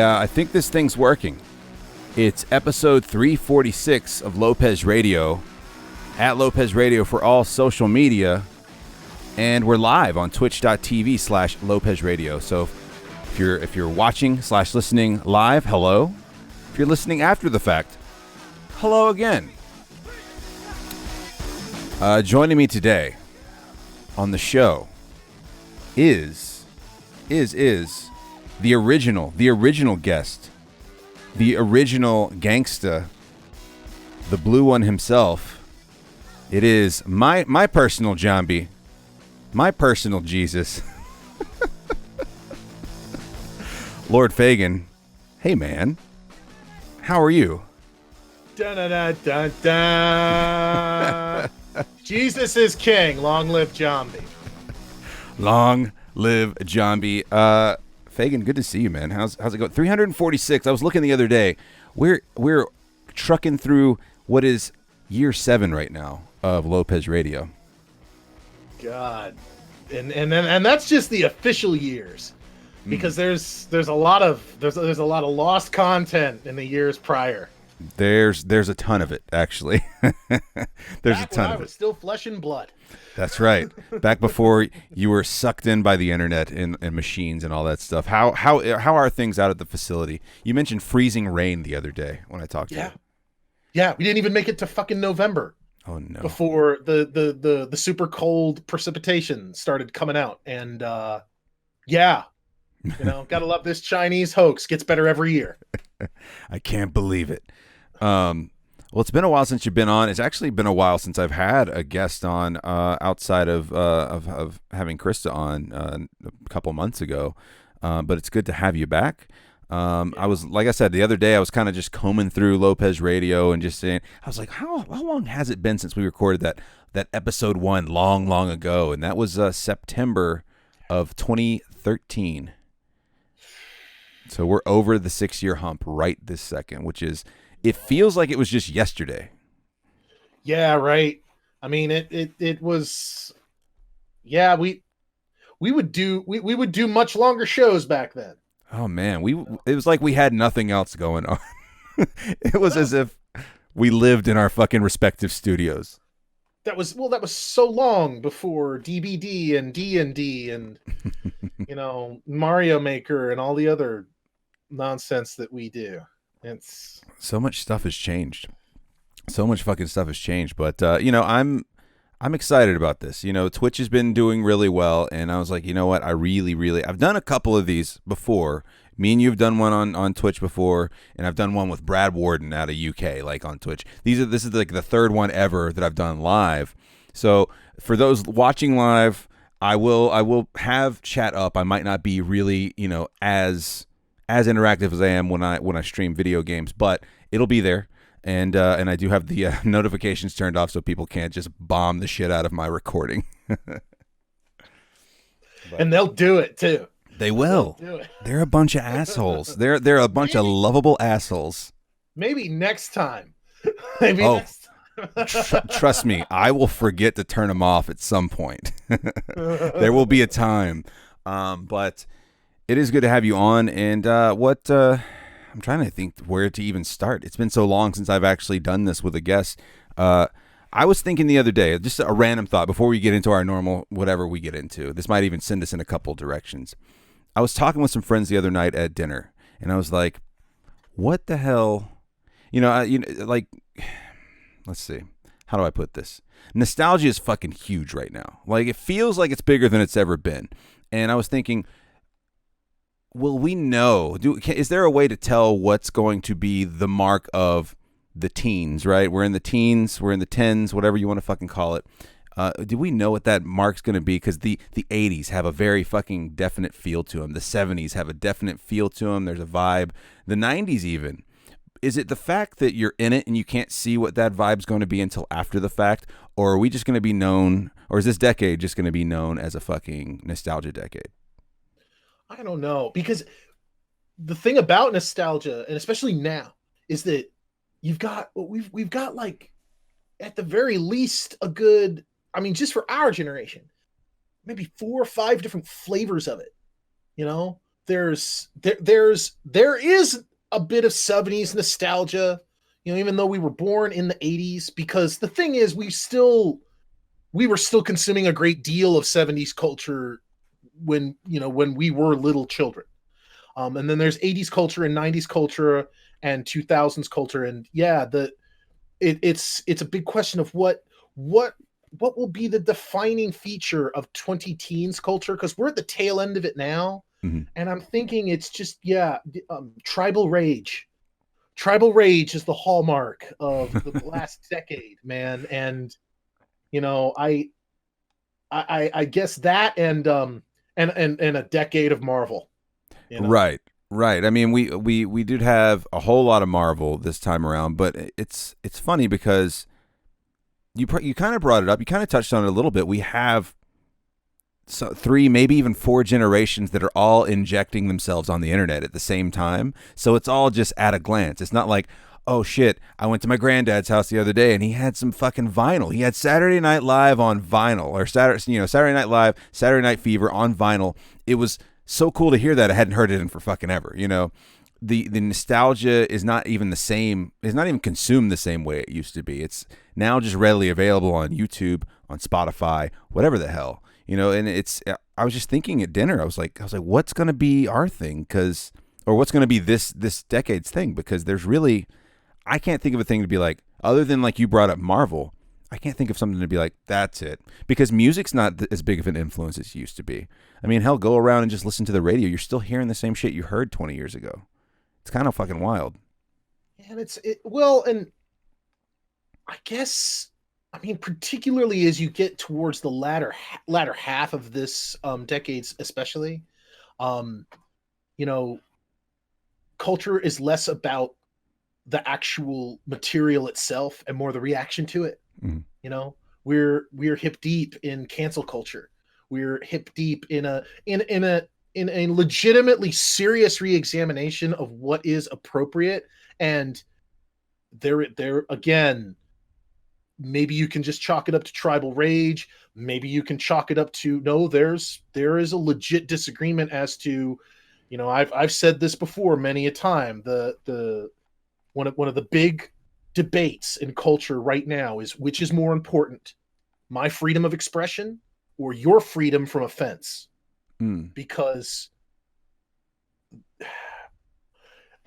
I think this thing's working. It's episode 346 of Lopez Radio, at Lopez Radio for all social media, and we're live on twitch.tv/Lopez Radio. So if you're watching / listening live, hello. If you're listening after the fact, hello again. Joining me today on the show is the original guest, the original gangsta, the blue one himself. It is my personal Jambi, my personal Jesus, Lord Fagin. Hey man, how are you? Dun, dun, dun, dun. Jesus is king. Long live Jambi. Long live Jambi. Fagin, good to see you, man. How's it going? 346. I was looking the other day. We're trucking through what is year 7 right now of Lopez Radio. God, and that's just the official years, because there's a lot of lost content in the years prior. There's a ton of it, actually. There's Back a ton when of I was it. still flesh and blood. That's right. Back before you were sucked in by the internet and machines and all that stuff. How are things out at the facility? You mentioned freezing rain the other day when I talked to you. Yeah, we didn't even make it to fucking November. Oh no. Before the super cold precipitation started coming out, and gotta love this Chinese hoax. Gets better every year. I can't believe it. Well, it's been a while since you've been on. It's actually been a while since I've had a guest on outside of having Krista on a couple months ago. But it's good to have you back. I was, like I said, the other day I was kind of just combing through Lopez Radio and just saying, I was like, how long has it been since we recorded that episode 1 long ago? And that was September of 2013. So we're over the 6-year hump right this second, which is, it feels like it was just yesterday. Yeah, right. I mean, it was. Yeah, we would do much longer shows back then. Oh man, it was like we had nothing else going on. It was as if we lived in our fucking respective studios. That was so long before DBD and D&D and Mario Maker and all the other nonsense that we do. It's so much stuff has changed. So much fucking stuff has changed. But I'm excited about this. Twitch has been doing really well, and I was like, you know what? I've done a couple of these before. Me and you've done one on Twitch before, and I've done one with Brad Warden out of UK, like on Twitch. This is like the third one ever that I've done live. So for those watching live, I will have chat up. I might not be really, as interactive as I am when I stream video games, but it'll be there. And I do have the notifications turned off so people can't just bomb the shit out of my recording. And they'll do it too. They will. They'll do it. They're a bunch of assholes. They're a bunch of lovable assholes. Maybe next time. Next time. Trust me, I will forget to turn them off at some point. There will be a time. But it is good to have you on. And I'm trying to think where to even start. It's been so long since I've actually done this with a guest. I was thinking the other day, just a random thought before we get into our normal whatever we get into. This might even send us in a couple directions. I was talking with some friends the other night at dinner, and I was like, what the hell? Let's see. How do I put this? Nostalgia is fucking huge right now. Like, it feels like it's bigger than it's ever been. And I was thinking, will we know? Is there a way to tell what's going to be the mark of the teens, right? We're in the teens, we're in the tens, whatever you want to fucking call it. Do we know what that mark's going to be? Because the 80s have a very fucking definite feel to them. The 70s have a definite feel to them. There's a vibe. The 90s even. Is it the fact that you're in it and you can't see what that vibe's going to be until after the fact? Or are we just going to be known, or is this decade just going to be known as a fucking nostalgia decade? I don't know, because the thing about nostalgia, and especially now, is that we've got like, at the very least, a good, I mean, just for our generation, maybe 4 or 5 different flavors of it. there is a bit of 70s nostalgia, even though we were born in the 80s, because the thing is we were still consuming a great deal of 70s culture when we were little children. And then there's 80s culture and 90s culture and 2000s culture, and yeah, it's a big question of what will be the defining feature of 20 teens culture, because we're at the tail end of it now. Mm-hmm. And I'm thinking it's just, tribal rage. Tribal rage is the hallmark of the last decade, man. And I guess that and a decade of Marvel. Right. I mean, we did have a whole lot of Marvel this time around, but it's funny because you kind of brought it up. You kind of touched on it a little bit. We have three, maybe even four generations that are all injecting themselves on the internet at the same time. So it's all just at a glance. It's not like, oh shit, I went to my granddad's house the other day and he had some fucking vinyl. He had Saturday Night Live on vinyl, or Saturday Night Live, Saturday Night Fever on vinyl. It was so cool to hear that. I hadn't heard it in for fucking ever. The nostalgia is not even the same. It's not even consumed the same way it used to be. It's now just readily available on YouTube, on Spotify, whatever the hell. And I was just thinking at dinner, I was like, what's going to be our thing? Or what's going to be this decade's thing? Because there's really, I can't think of a thing to be like, other than like you brought up Marvel, I can't think of something to be like, that's it. Because music's not as big of an influence as it used to be. I mean, hell, go around and just listen to the radio. You're still hearing the same shit you heard 20 years ago. It's kind of fucking wild. And and I guess, I mean, particularly as you get towards the latter half of this decades, especially, um, culture is less about the actual material itself and more the reaction to it. Mm-hmm. We're hip deep in cancel culture. We're hip deep in a legitimately serious reexamination of what is appropriate. And there again, maybe you can just chalk it up to tribal rage. Maybe you can chalk it up to, no, there is a legit disagreement as to, I've said this before many a time. The one of the big debates in culture right now is, which is more important, my freedom of expression or your freedom from offense? Because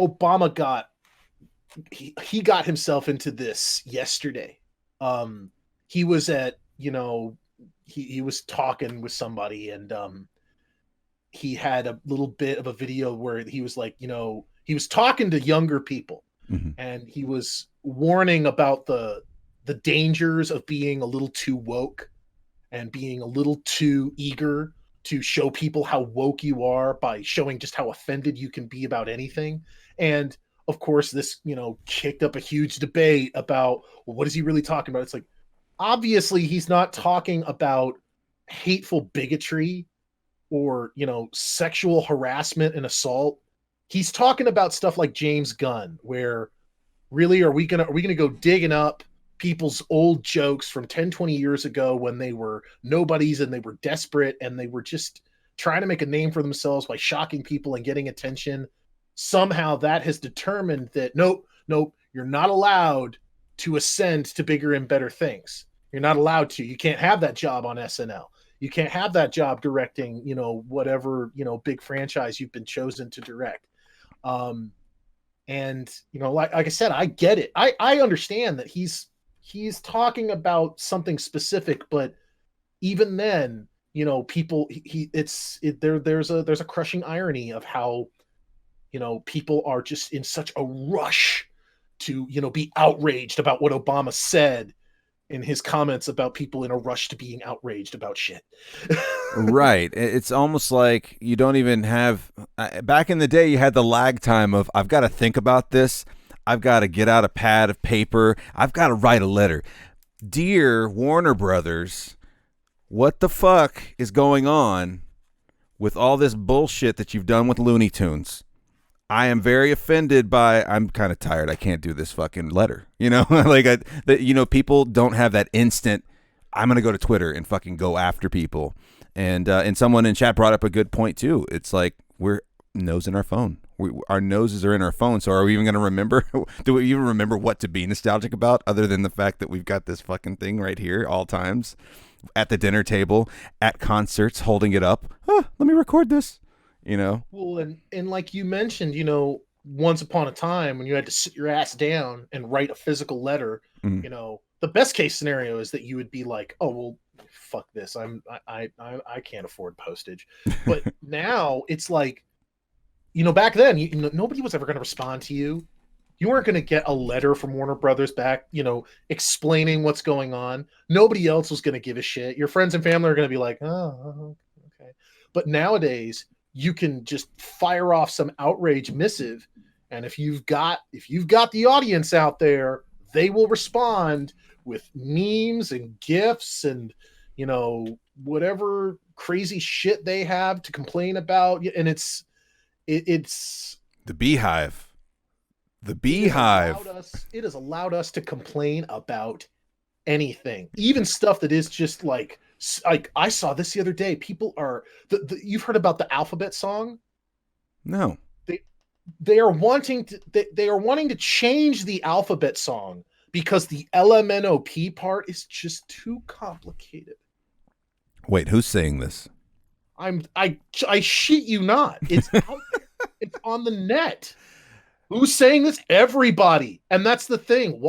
Obama got himself into this yesterday. He was at, he was talking with somebody, and he had a little bit of a video where he was like, he was talking to younger people, mm-hmm. and he was warning about the dangers of being a little too woke and being a little too eager to show people how woke you are by showing just how offended you can be about anything. And of course, this, kicked up a huge debate about, well, what is he really talking about? It's like, obviously he's not talking about hateful bigotry or, sexual harassment and assault. He's talking about stuff like James Gunn, where really are we gonna go digging up people's old jokes from 10, 20 years ago when they were nobodies and they were desperate and they were just trying to make a name for themselves by shocking people and getting attention. Somehow that has determined that nope, you're not allowed to ascend to bigger and better things. You're not allowed to. You can't have that job on SNL. You can't have that job directing, whatever, big franchise you've been chosen to direct. And, like I said, I get it. I understand that he's talking about something specific, but even then, people, there's a crushing irony of how, people are just in such a rush to, be outraged about what Obama said in his comments about people in a rush to being outraged about shit. Right. It's almost like you don't even have, back in the day, you had the lag time of, I've got to think about this. I've got to get out a pad of paper. I've got to write a letter. Dear Warner Brothers, what the fuck is going on with all this bullshit that you've done with Looney Tunes? I am very offended by, I'm kind of tired. I can't do this fucking letter. People don't have that instant, I'm going to go to Twitter and fucking go after people. And someone in chat brought up a good point too. It's like, nose in our phone. Our noses are in our phone. So are we even going to remember? Do we even remember what to be nostalgic about other than the fact that we've got this fucking thing right here all times at the dinner table, at concerts, holding it up? Let me record this. Well, and like you mentioned, once upon a time when you had to sit your ass down and write a physical letter, Mm. the best case scenario is that you would be like, oh well, fuck this, I can't afford postage. But now it's like, back then, nobody was ever going to respond to you. You weren't going to get a letter from Warner Brothers back, explaining what's going on. Nobody else was going to give a shit. Your friends and family are going to be like, oh, okay. But nowadays, you can just fire off some outrage missive, and if you've got the audience out there, they will respond with memes and gifs and whatever crazy shit they have to complain about. And it's The beehive. The it beehive. it has allowed us to complain about anything, even stuff that is just like I saw this the other day. People are you've heard about the alphabet song? No. They are wanting to change the alphabet song because the LMNOP part is just too complicated. Wait, who's saying this? I shit you not. It's out there. It's on the net. Who's saying this? Everybody. And that's the thing.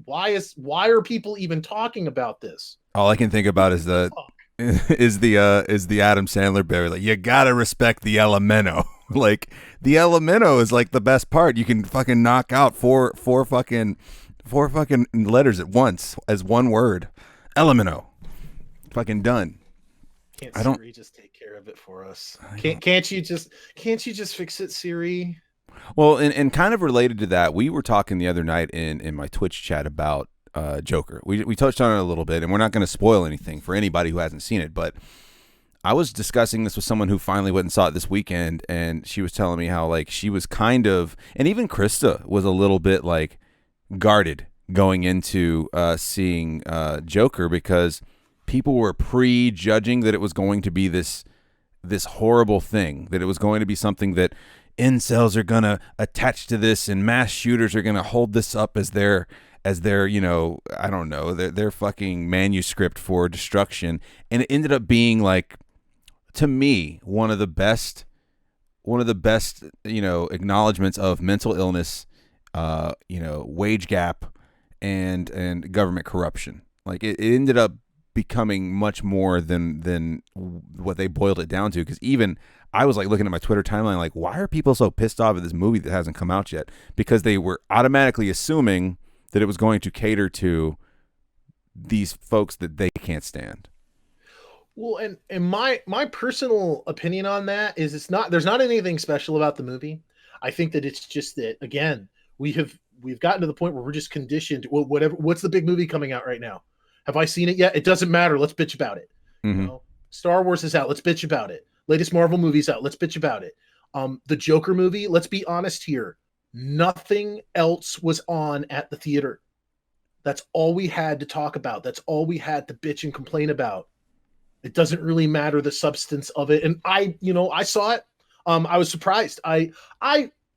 Why are people even talking about this? All I can think about is the Adam Sandler bit. Like, you gotta respect the elemento. Like, the elemento is like the best part. You can fucking knock out four fucking letters at once as one word. Elemento. Fucking done. Can't Siri just take care of it for us? Can't you just fix it, Siri? Well, and kind of related to that, we were talking the other night in my Twitch chat about Joker. We touched on it a little bit, and we're not going to spoil anything for anybody who hasn't seen it, but I was discussing this with someone who finally went and saw it this weekend, and she was telling me how, like, she was kind of, and even Krista was a little bit, like, guarded going into seeing Joker because people were prejudging that it was going to be this horrible thing, that it was going to be something that incels are going to attach to this and mass shooters are going to hold this up as their I don't know, their fucking manuscript for destruction. And it ended up being, like, to me, one of the best acknowledgments of mental illness, wage gap and government corruption. Like, it ended up becoming much more than what they boiled it down to, because even I was, like, looking at my Twitter timeline, like, why are people so pissed off at this movie that hasn't come out yet? Because they were automatically assuming that it was going to cater to these folks that they can't stand. Well, and my personal opinion on that is there's not anything special about the movie. I think that it's just that, again, we've gotten to the point where we're just conditioned. Well, what's the big movie coming out right now? Have I seen it yet? It doesn't matter. Let's bitch about it. Mm-hmm. Star Wars is out. Let's bitch about it. Latest Marvel movie's out. Let's bitch about it. The Joker movie, let's be honest here. Nothing else was on at the theater. That's all we had to talk about. That's all we had to bitch and complain about. It doesn't really matter the substance of it. And I saw it. I was surprised. I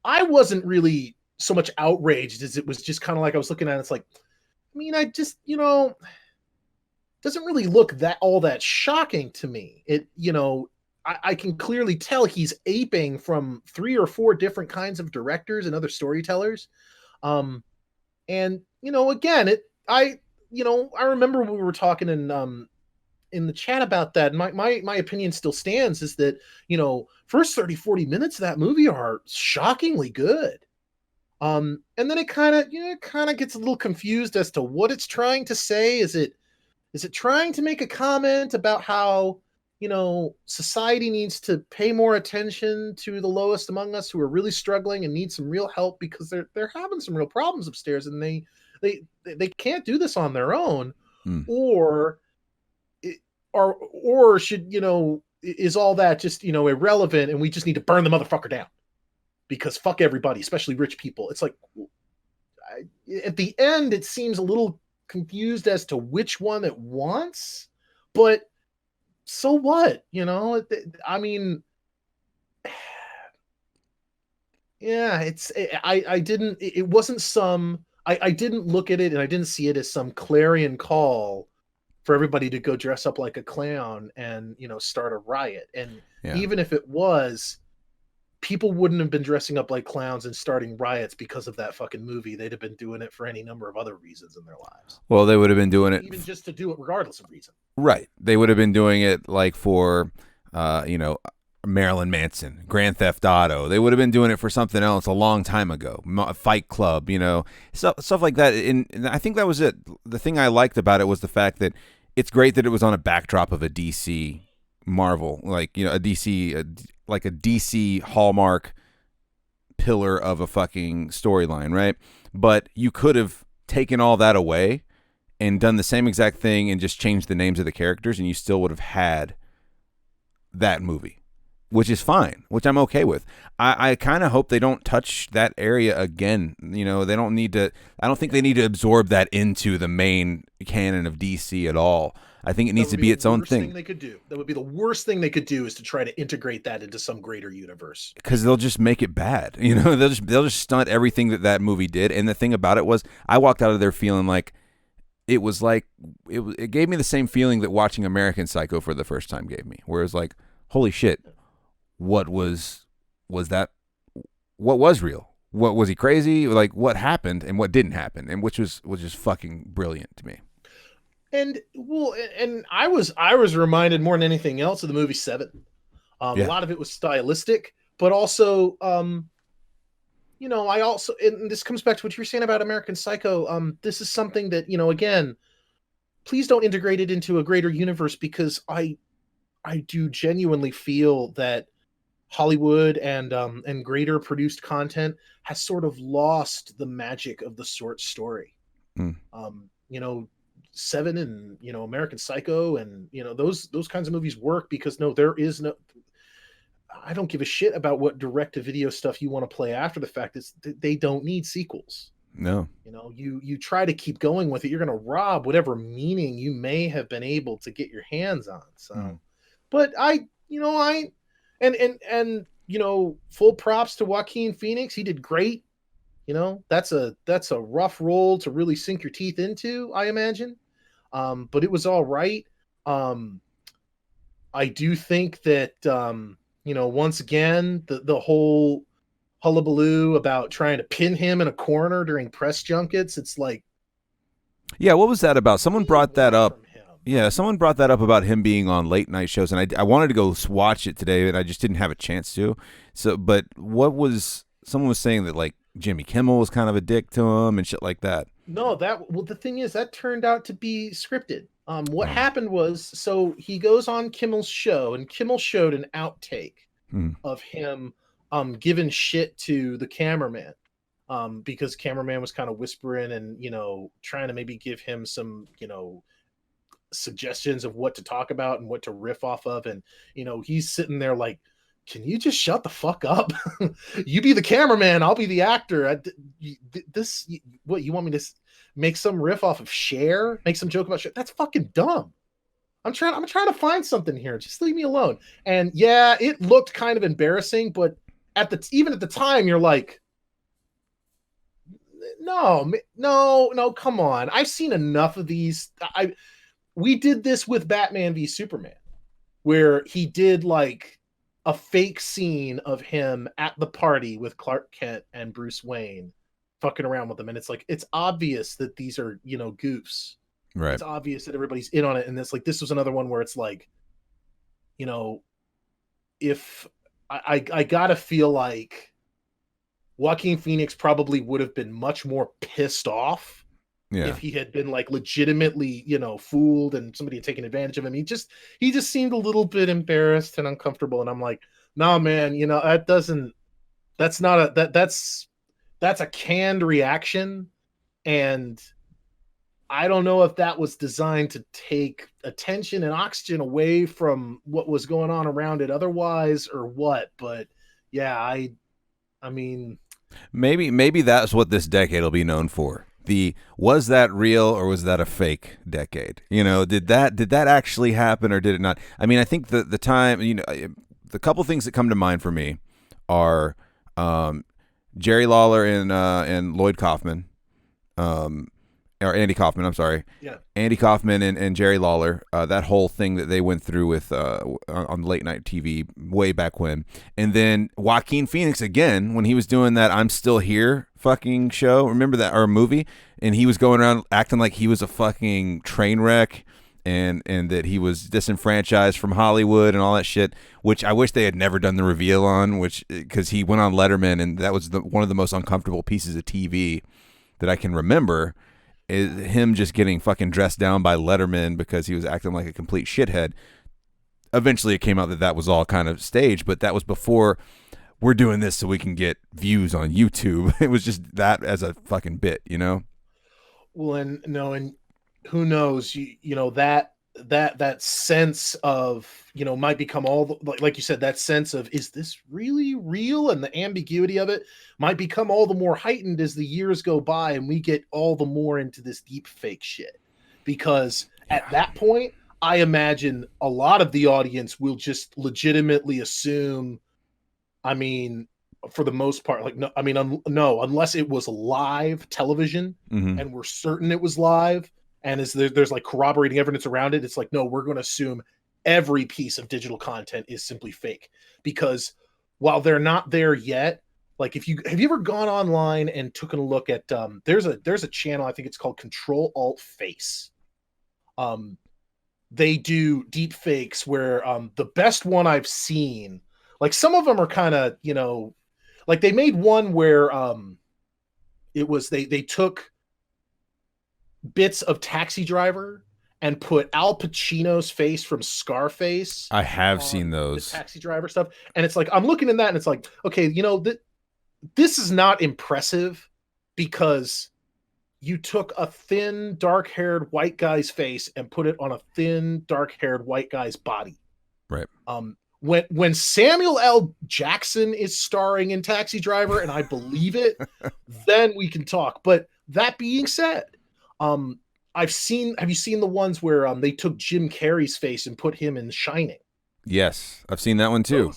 wasn't really so much outraged as it was just kind of like I was looking at it. It's like, I mean, I just, doesn't really look all that shocking to me. It, I can clearly tell he's aping from 3 or 4 different kinds of directors and other storytellers. And, again, I remember we were talking in the chat about that. And my opinion still stands, is that, first 30, 40 minutes of that movie are shockingly good. And then it kind of gets a little confused as to what it's trying to say. Is it trying to make a comment about how, society needs to pay more attention to the lowest among us who are really struggling and need some real help because they're having some real problems upstairs and they can't do this on their own? Or should, is all that just, irrelevant and we just need to burn the motherfucker down because fuck everybody, especially rich people? It's like, at the end, it seems a little confused as to which one it wants, but so what? I mean, yeah, I didn't, it wasn't some, I didn't look at it and I didn't see it as some clarion call for everybody to go dress up like a clown and, start a riot. And Yeah. even if it was, people wouldn't have been dressing up like clowns and starting riots because of that fucking movie. They'd have been doing it for any number of other reasons in their lives. Well, they would have been doing it Even just to do it regardless of reason. right. They would have been doing it like for, you know, Marilyn Manson, Grand Theft Auto. They would have been doing it for something else a long time ago. Fight Club, stuff like that. And I think that was it. The thing I liked about it was the fact that it's great that it was on a backdrop of a DC Marvel, like, a DC, like a DC Hallmark pillar of a fucking storyline, right? But you could have taken all that away and done the same exact thing and just changed the names of the characters, and you still would have had that movie, which is fine, which I'm okay with. I kind of hope they don't touch that area again. They don't need to. I don't think they need to absorb that into the main canon of DC at all. I think it needs to be its own thing. They could do. That would be the worst thing they could do, is to try to integrate that into some greater universe. Because they'll just make it bad. They'll just stunt everything that movie did. And the thing about it was, I walked out of there feeling like it was like it gave me the same feeling that watching American Psycho for the first time gave me, where it was like, holy shit, what was that? What was real? What was he crazy? Like, what happened and what didn't happen, and which was just fucking brilliant to me. And I was reminded more than anything else of the movie Seven. A lot of it was stylistic, but also, I also, and this comes back to what you were saying about American Psycho. This is something that, again, please don't integrate it into a greater universe, because I do genuinely feel that Hollywood and greater produced content has sort of lost the magic of the short story. Mm. Seven and American Psycho and those kinds of movies work because there is no, I don't give a shit about what direct to video stuff you want to play after the fact. They don't need sequels. No. You try to keep going with it, you're going to rob whatever meaning you may have been able to get your hands on. So but full props to Joaquin Phoenix. He did great. That's a rough role to really sink your teeth into, I imagine. But it was all right. I do think that, once again, the whole hullabaloo about trying to pin him in a corner during press junkets, it's like, yeah, what was that about? Someone brought that up. Yeah, someone brought that up about him being on late night shows, and I wanted to go watch it today, and I just didn't have a chance to. So, but someone was saying that, like, Jimmy Kimmel was kind of a dick to him and shit like that. No, the thing is, that turned out to be scripted. What happened was, so he goes on Kimmel's show, and Kimmel showed an outtake of him giving shit to the cameraman, because cameraman was kind of whispering and trying to maybe give him some suggestions of what to talk about and what to riff off of, and he's sitting there like, can you just shut the fuck up? You be the cameraman, I'll be the actor. What, you want me to make some riff off of Cher? Make some joke about Cher? That's fucking dumb. I'm trying to find something here. Just leave me alone. And yeah, it looked kind of embarrassing, but even at the time, you're like, no, come on. I've seen enough of these. We did this with Batman v Superman, where he did like a fake scene of him at the party with Clark Kent and Bruce Wayne fucking around with them. And it's like, it's obvious that these are, goofs. Right. It's obvious that everybody's in on it. And it's like, this was another one where it's like, if I gotta feel like Joaquin Phoenix probably would have been much more pissed off if he had been like legitimately, fooled and somebody had taken advantage of him. He just seemed a little bit embarrassed and uncomfortable. And I'm like, nah, man, that's a canned reaction. And I don't know if that was designed to take attention and oxygen away from what was going on around it otherwise or what. But yeah, I mean, maybe that's what this decade will be known for. Was that real or was that a fake decade? Did that actually happen or did it not? I mean, I think the time, the couple things that come to mind for me are Jerry Lawler and Lloyd Kaufman, um, or Andy Kaufman. I'm sorry, Yeah. Andy Kaufman and Jerry Lawler. That whole thing that they went through with on late night TV way back when, and then Joaquin Phoenix again when he was doing that "I'm Still Here" fucking show. Remember that, or movie? And he was going around acting like he was a fucking train wreck. And that he was disenfranchised from Hollywood and all that shit, which I wish they had never done the reveal on, which because he went on Letterman and that was one of the most uncomfortable pieces of TV that I can remember is him just getting fucking dressed down by Letterman because he was acting like a complete shithead. Eventually, it came out that that was all kind of staged, but that was before we're doing this so we can get views on YouTube. It was just that as a fucking bit, you know? Well, and no, and who knows? You know that sense of might become all like you said, that sense of is this really real, and the ambiguity of it might become all the more heightened as the years go by, and we get all the more into this deep fake shit. Because at that point, I imagine a lot of the audience will just legitimately assume. I mean, for the most part, like no, I mean, no, unless it was live television, Mm-hmm. and we're certain it was live, and there's like corroborating evidence around it. It's like no, we're going to assume every piece of digital content is simply fake because while they're not there yet, like if you have you ever gone online and taken a look at there's a channel, I think it's called Control Alt Face. Um, they do deep fakes where the best one I've seen, like some of them are kind of like they made one where it was they took bits of Taxi Driver and put Al Pacino's face from Scarface I have seen on the those. Taxi Driver stuff, and it's like I'm looking in that and it's like okay, this is not impressive because you took a thin dark-haired white guy's face and put it on a thin dark-haired white guy's body. Right. When Samuel L. Jackson is starring in Taxi Driver, and I believe it, then we can talk. But that being said, um, have you seen the ones where they took Jim Carrey's face and put him in Shining? Yes, I've seen that one too.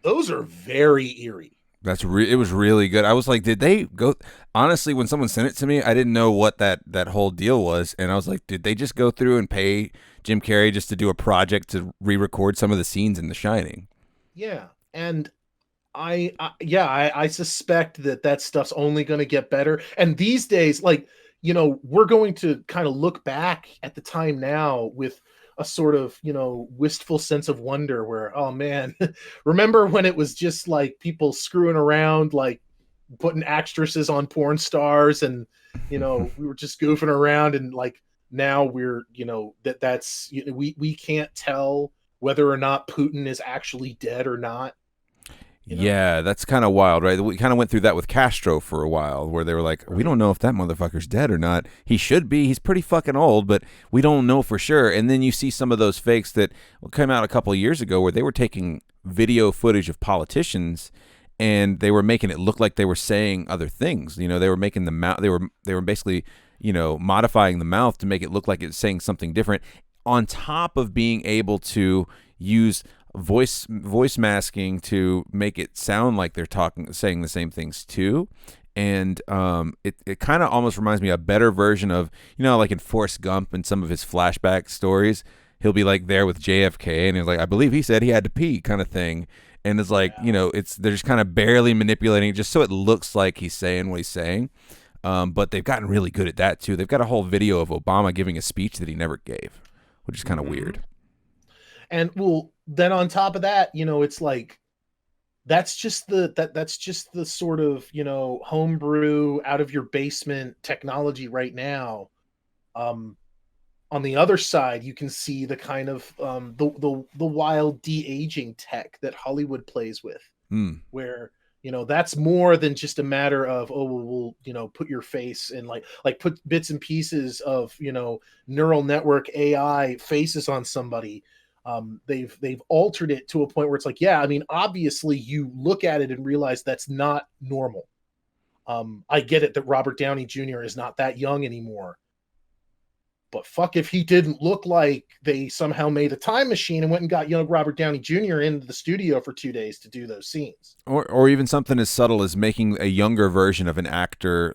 Those are very eerie. It was really good. I was like, did they go? Honestly, when someone sent it to me, I didn't know what that whole deal was, and I was like, did they just go through and pay Jim Carrey just to do a project to re-record some of the scenes in The Shining? Yeah, and I suspect that stuff's only going to get better. And these days, like we're going to kind of look back at the time now with a sort of wistful sense of wonder where oh man, remember when it was just like people screwing around like putting actresses on porn stars and we were just goofing around and like now we're that's we can't tell whether or not Putin is actually dead or not. Yeah, that's kind of wild, right? We kind of went through that with Castro for a while, where they were like, we don't know if that motherfucker's dead or not. He should be. He's pretty fucking old, but we don't know for sure. And then you see some of those fakes that came out a couple of years ago where they were taking video footage of politicians and they were making it look like they were saying other things. They were making the mouth, they were basically, modifying the mouth to make it look like it's saying something different on top of being able to use voice masking to make it sound like they're saying the same things too. And it kind of almost reminds me of a better version of like in Forrest Gump and some of his flashback stories, he'll be like there with JFK and he's like, I believe he said he had to pee kind of thing. And it's like they're just kind of barely manipulating it just so it looks like he's saying what he's saying. But they've gotten really good at that too. They've got a whole video of Obama giving a speech that he never gave, which is kind of weird. And well, then on top of that, it's like that's just the sort of homebrew out of your basement technology right now. On the other side, you can see the kind of the wild de-aging tech that Hollywood plays with, where that's more than just a matter of we'll put your face in like put bits and pieces of neural network AI faces on somebody. They've altered it to a point where it's like, yeah, I mean, obviously you look at it and realize that's not normal. I get it that Robert Downey Jr. is not that young anymore, But fuck if he didn't look like they somehow made a time machine and went and got young Robert Downey Jr. into the studio for 2 days to do those scenes. Or even something as subtle as making a younger version of an actor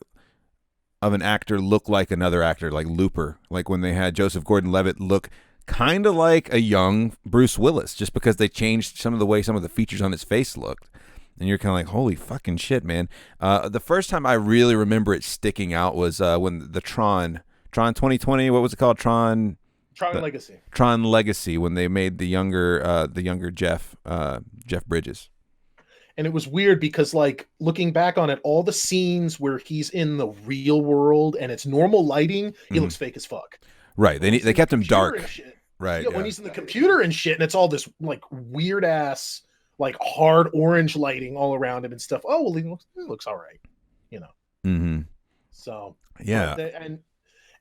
look like another actor, like Looper, like when they had Joseph Gordon-Levitt look kind of like a young Bruce Willis, just because they changed some of the way some of the features on his face looked. And you're kind of like, holy fucking shit, man. The first time I really remember it sticking out was when the Tron 2020, what was it called? Tron Legacy. Tron Legacy, when they made the younger Jeff Bridges. And it was weird because, like, looking back on it, all the scenes where he's in the real world and it's normal lighting, he looks fake as fuck. Right. They kept him dark. Right. Yeah, when he's in the computer and shit, and it's all this like weird ass, like hard orange lighting all around him and stuff. Oh, well, he looks all right, you know. Mm-hmm. So yeah,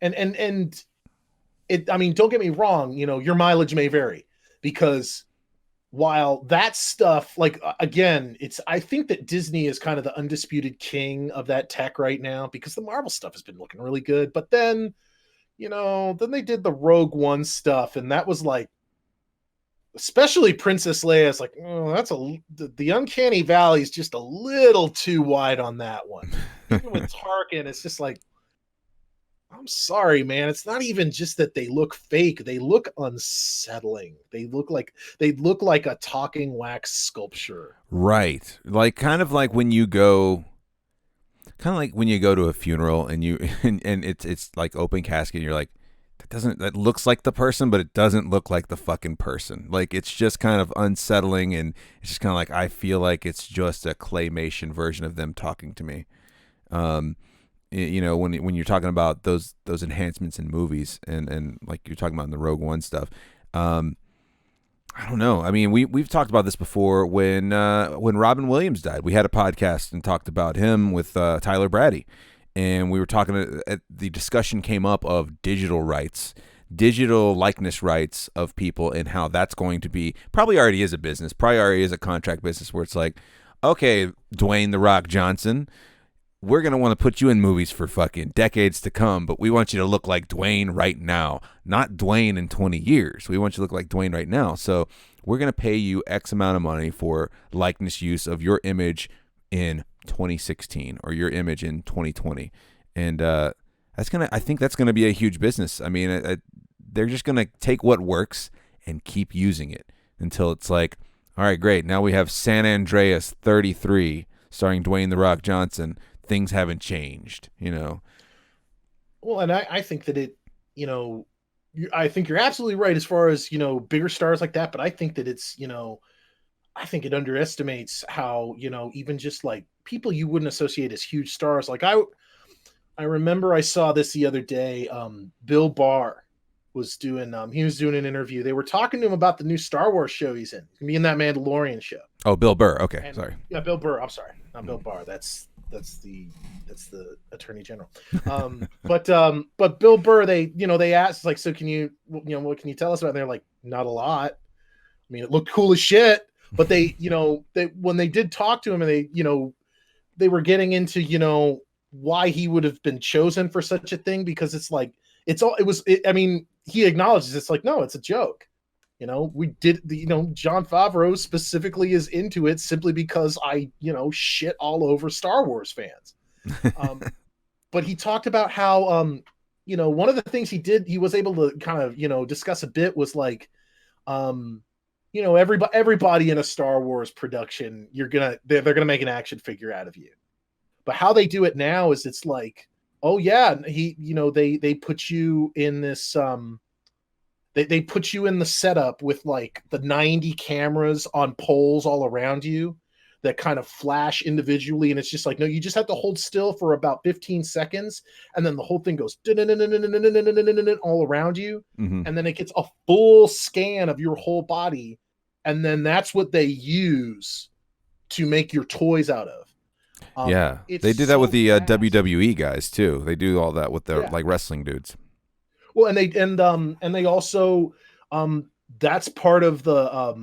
and it. I mean, don't get me wrong. You know, your mileage may vary because while that stuff, like, again, I think that Disney is kind of the undisputed king of that tech right now because the Marvel stuff has been looking really good. But then, you know, then they did the Rogue One stuff, and that was like, especially Princess Leia's like, oh, the uncanny valley is just a little too wide on that one. Even with Tarkin, it's just like, I'm sorry, man. It's not even just that they look fake. They look unsettling. They look like a talking wax sculpture. Right. Like kind of like when you go to a funeral and you and it's like open casket and you're like, that looks like the person, but it doesn't look like the fucking person. Like it's just kind of unsettling, and it's just kind of like I feel like it's just a claymation version of them talking to me. You know, when you're talking about those enhancements in movies and like you're talking about in the Rogue One stuff, I don't know. I mean, we've talked about this before when Robin Williams died. We had a podcast and talked about him with Tyler Brady, and we were talking. The discussion came up of digital likeness rights of people, and how that's going to be probably already is a business, probably already is a contract business where it's like, okay, Dwayne "The Rock" Johnson, we're going to want to put you in movies for fucking decades to come, but we want you to look like Dwayne right now, not Dwayne in 20 years. We want you to look like Dwayne right now. So we're going to pay you X amount of money for likeness use of your image in 2016 or your image in 2020. And I think that's going to be a huge business. I mean, they're just going to take what works and keep using it until it's like, all right, great. Now we have San Andreas 33 starring Dwayne "The Rock" Johnson. Things haven't changed, you know? Well, and I think that it, you know, I think you're absolutely right as far as, you know, bigger stars like that. But I think that it's, you know, I think it underestimates how, you know, even just like people you wouldn't associate as huge stars. Like I remember I saw this the other day. Bill Barr was doing, he was doing an interview. They were talking to him about the new Star Wars show he's in. He's gonna be in that Mandalorian show. Oh, Bill Burr. Okay, And, sorry. Yeah, Bill Burr. I'm sorry, not Bill Barr. That's the Attorney General. But Bill Burr, they asked like, so can you know, what can you tell us about it? And they're like, not a lot. I mean, it looked cool as shit. But when they did talk to him and they were getting into, you know, why he would have been chosen for such a thing, because it's like, I mean, he acknowledges it's like, no, it's a joke. You know, Jon Favreau specifically is into it simply because I, you know, shit all over Star Wars fans. But he talked about how, you know, one of the things he was able to kind of, you know, discuss a bit was like, you know, everybody in a Star Wars production, they're gonna make an action figure out of you. But how they do it now is it's like, oh yeah, they put you in this, they put you in the setup with like the 90 cameras on poles all around you that kind of flash individually, and it's just like, no, you just have to hold still for about 15 seconds, and then the whole thing goes all around you, and then it gets a full scan of your whole body, and then that's what they use to make your toys out of. Yeah, they do that with the WWE guys too. They do all that with their like wrestling dudes. Well, and they also, that's part of the,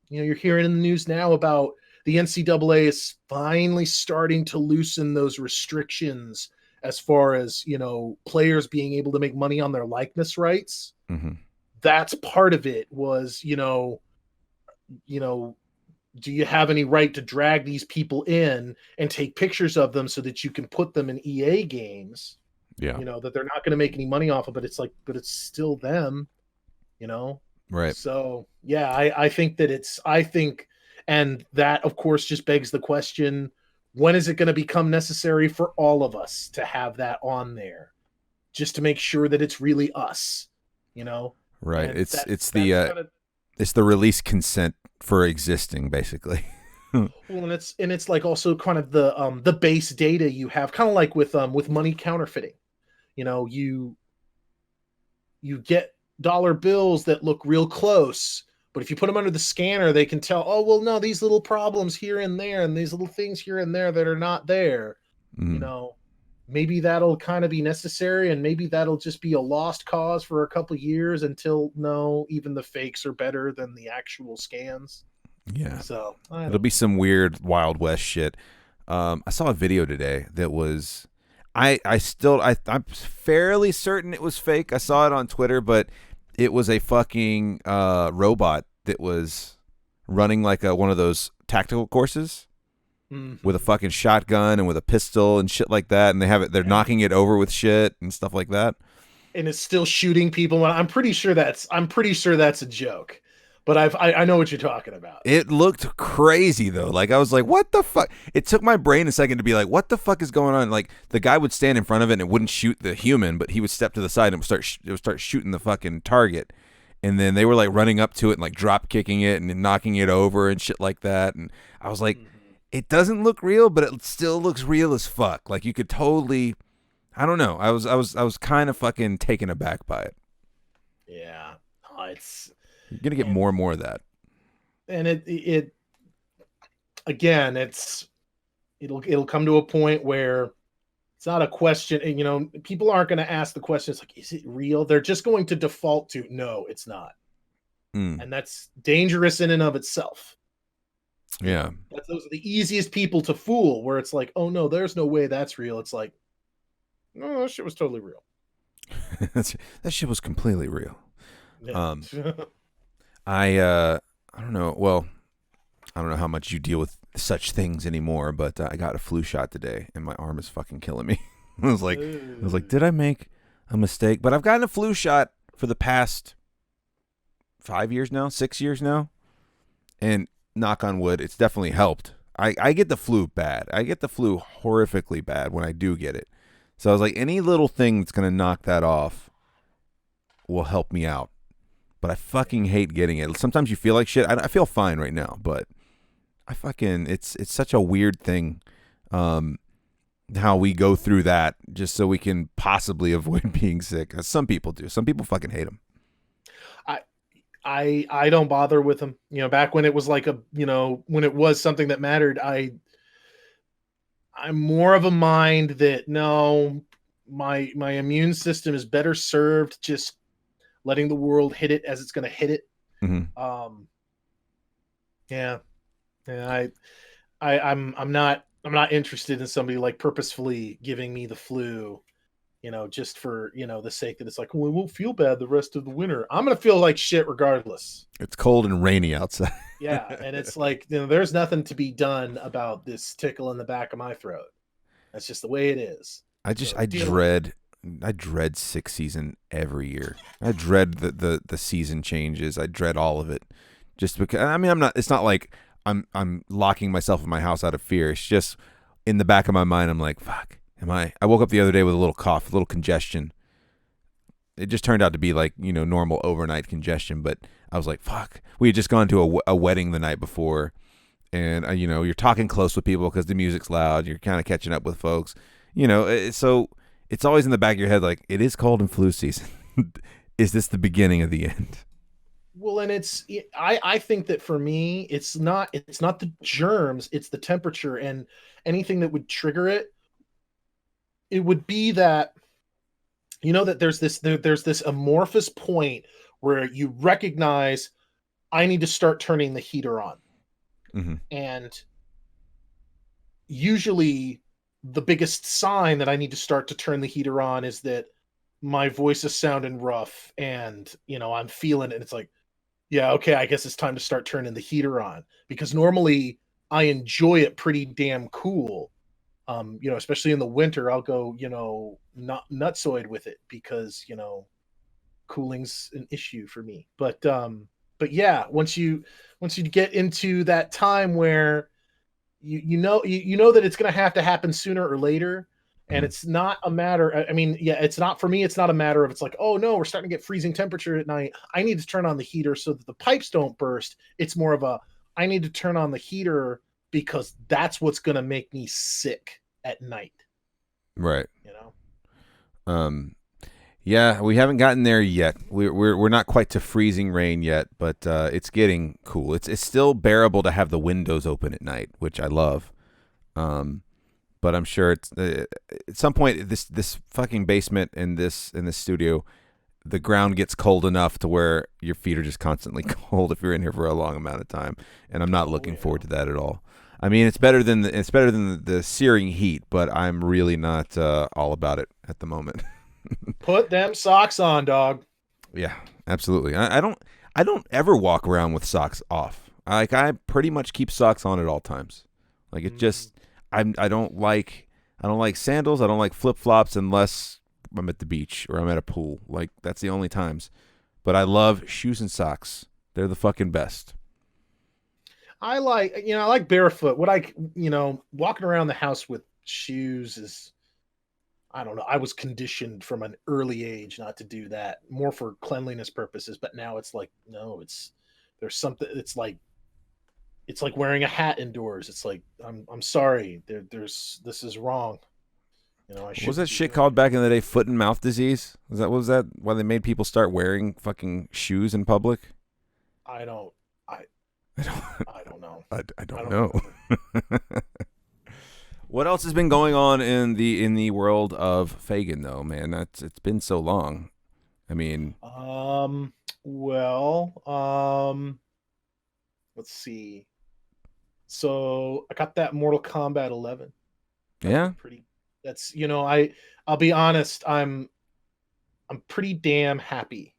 you know, you're hearing in the news now about the NCAA is finally starting to loosen those restrictions as far as, players being able to make money on their likeness rights. Mm-hmm. That's part of it was, you know, do you have any right to drag these people in and take pictures of them so that you can put them in EA games, Yeah. that they're not going to make any money off of, but it's still them, Right. So yeah, I think, and that of course just begs the question, when is it going to become necessary for all of us to have that on there just to make sure that it's really us, Right. and It's that's the kind of, it's the release consent for existing, basically. well, and it's like also kind of the base data you have, kind of like with money counterfeiting. You get dollar bills that look real close, but if you put them under the scanner, they can tell, oh well, no, these little problems here and there, and these little things here and there that are not there. You Mm. know, maybe that'll kind of be necessary, and maybe that'll just be a lost cause for a couple years until no, even the fakes are better than the actual scans. Yeah. So It'll be some weird Wild West shit. I saw a video today that was, I'm fairly certain it was fake. I saw it on Twitter, but it was a fucking robot that was running like one of those tactical courses with a fucking shotgun and with a pistol and shit like that, and they're knocking it over with shit and stuff like that. And it's still shooting people. I'm pretty sure that's a joke, but I know what you're talking about. It looked crazy though. Like I was like, what the fuck? It took my brain a second to be like, what the fuck is going on? Like the guy would stand in front of it and it wouldn't shoot the human, but he would step to the side and it would start shooting the fucking target. And then they were like running up to it and like drop kicking it and knocking it over and shit like that. And I was like, it doesn't look real, but it still looks real as fuck. Like you could totally, I don't know. I was kind of fucking taken aback by it. Yeah, it's You're gonna get more and more of that. And it again, it'll come to a point where it's not a question. People aren't going to ask the questions like, is it real? They're just going to default to no, it's not. And that's dangerous in and of itself. Yeah. Those are the easiest people to fool, where it's like, oh no, there's no way that's real. It's like, no, that shit was totally real. That shit was completely real. Yeah. I don't know. Well, I don't know how much you deal with such things anymore, but I got a flu shot today, and my arm is fucking killing me. I was like, did I make a mistake? But I've gotten a flu shot for the past 5 years now, 6 years now, and knock on wood, it's definitely helped. I get the flu bad. I get the flu horrifically bad when I do get it. So I was like, any little thing that's gonna knock that off will help me out. But I fucking hate getting it. Sometimes you feel like shit. I feel fine right now, but I fucking it's such a weird thing, how we go through that just so we can possibly avoid being sick. Some people do. Some people fucking hate them. I don't bother with them. Back when it was like when it was something that mattered, I'm more of a mind that no, my immune system is better served just letting the world hit it as it's going to hit it. Mm-hmm. Yeah. I'm not interested in somebody like purposefully giving me the flu, just for, the sake that it's like, well, we won't feel bad the rest of the winter. I'm going to feel like shit regardless. It's cold and rainy outside. Yeah. And it's like, there's nothing to be done about this tickle in the back of my throat. That's just the way it is. I dread sick season every year. I dread the season changes. I dread all of it. Just because, I mean, it's not like I'm locking myself in my house out of fear. It's just in the back of my mind, I'm like, fuck, I woke up the other day with a little cough, a little congestion. It just turned out to be like, normal overnight congestion, but I was like, fuck. We had just gone to a wedding the night before, and you're talking close with people because the music's loud. You're kind of catching up with folks, so it's always in the back of your head, like, it is cold and flu season. Is this the beginning of the end? Well, and I think that for me, it's not the germs, it's the temperature, and anything that would trigger it. It would be that, that there's this amorphous point where you recognize I need to start turning the heater on. Mm-hmm. And usually the biggest sign that I need to start to turn the heater on is that my voice is sounding rough and, I'm feeling it. And it's like, yeah, okay, I guess it's time to start turning the heater on, because normally I enjoy it pretty damn cool. Especially in the winter, I'll go, not nutsoid with it because, cooling's an issue for me. But yeah, once you get into that time where you know that it's going to happen sooner or later, and Mhm. it's not a matter, I mean, yeah, it's not, for me it's not a matter of, it's like, oh no, we're starting to get freezing temperature at night, I need to turn on the heater so that the pipes don't burst. It's more of a, I need to turn on the heater because that's what's going to make me sick at night, Right. you know. Um, yeah, we haven't gotten there yet. We're not quite to freezing rain yet, but it's getting cool. It's still bearable to have the windows open at night, which I love. Um, but I'm sure it's at some point this fucking basement in this studio, the ground gets cold enough to where your feet are just constantly cold if you're in here for a long amount of time, and I'm not Oh looking yeah. forward to that at all. I mean, it's better than the searing heat, but I'm really not all about it at the moment. Put them socks on, dog. Yeah, absolutely. I don't ever walk around with socks off. I pretty much keep socks on at all times. Like it Mm. just I don't like sandals. I don't like flip flops unless I'm at the beach or I'm at a pool. Like that's the only times. But I love shoes and socks. They're the fucking best. I like barefoot. Walking around the house with shoes is, I don't know. I was conditioned from an early age not to do that, more for cleanliness purposes. But now it's like, no, there's something. It's like wearing a hat indoors. It's like, I'm sorry. This is wrong. I What was that shouldn't be shit doing called it. back in the day? Foot and mouth disease? Was that why they made people start wearing fucking shoes in public? I don't. I I don't. I don't know. I I don't don't know. remember. What else has been going on in the world of Fagin though, man? It's been so long. I mean, Um. Well. Let's see. So I got that Mortal Kombat 11. That's yeah, been pretty. That's I'll be honest. I'm pretty damn happy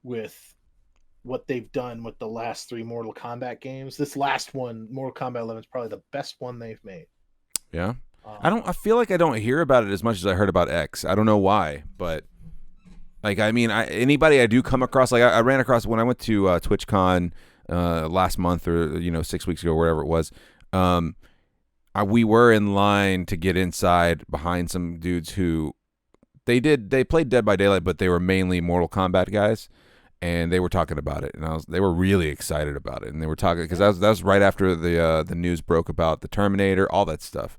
with what they've done with the last three Mortal Kombat games. This last one, Mortal Kombat 11, is probably the best one they've made. yeah. I Um, don't. I feel like I don't hear about it as much as I heard about X. I don't know why, but like I mean, anybody I do come across, like I ran across when I went to TwitchCon last month or 6 weeks ago, wherever it was. Um, we were in line to get inside behind some dudes who they played Dead by Daylight, but they were mainly Mortal Kombat guys, and they were talking about it, and they were really excited about it, and they were talking because that was right after the news broke about the Terminator, all that stuff.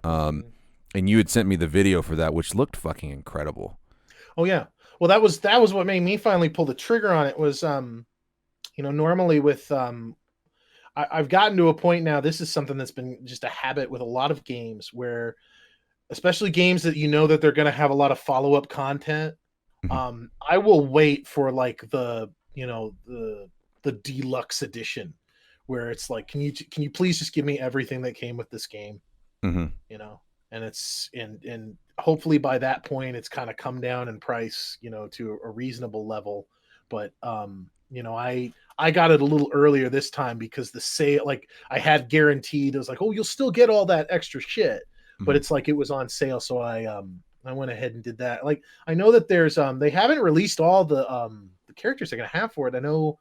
Um, mhm. and you had sent me the video for that, which looked fucking incredible. Oh yeah. Well, that was what made me finally pull the trigger on it. Was normally with I've gotten to a point now. This is something that's been just a habit with a lot of games where, especially games that that they're going to have a lot of follow up content. Mhm. I will wait for like the deluxe edition, where it's like, can you please just give me everything that came with this game, Mhm. you know? And it's and hopefully by that point it's kind of come down in price, to a reasonable level. But I got it a little earlier this time because the sale, like, I had guaranteed, it was like, oh, you'll still get all that extra shit, but Mhm. it's like it was on sale, so I went ahead and did that. Like, I know that there's they haven't released all the characters they're gonna have for it. I know,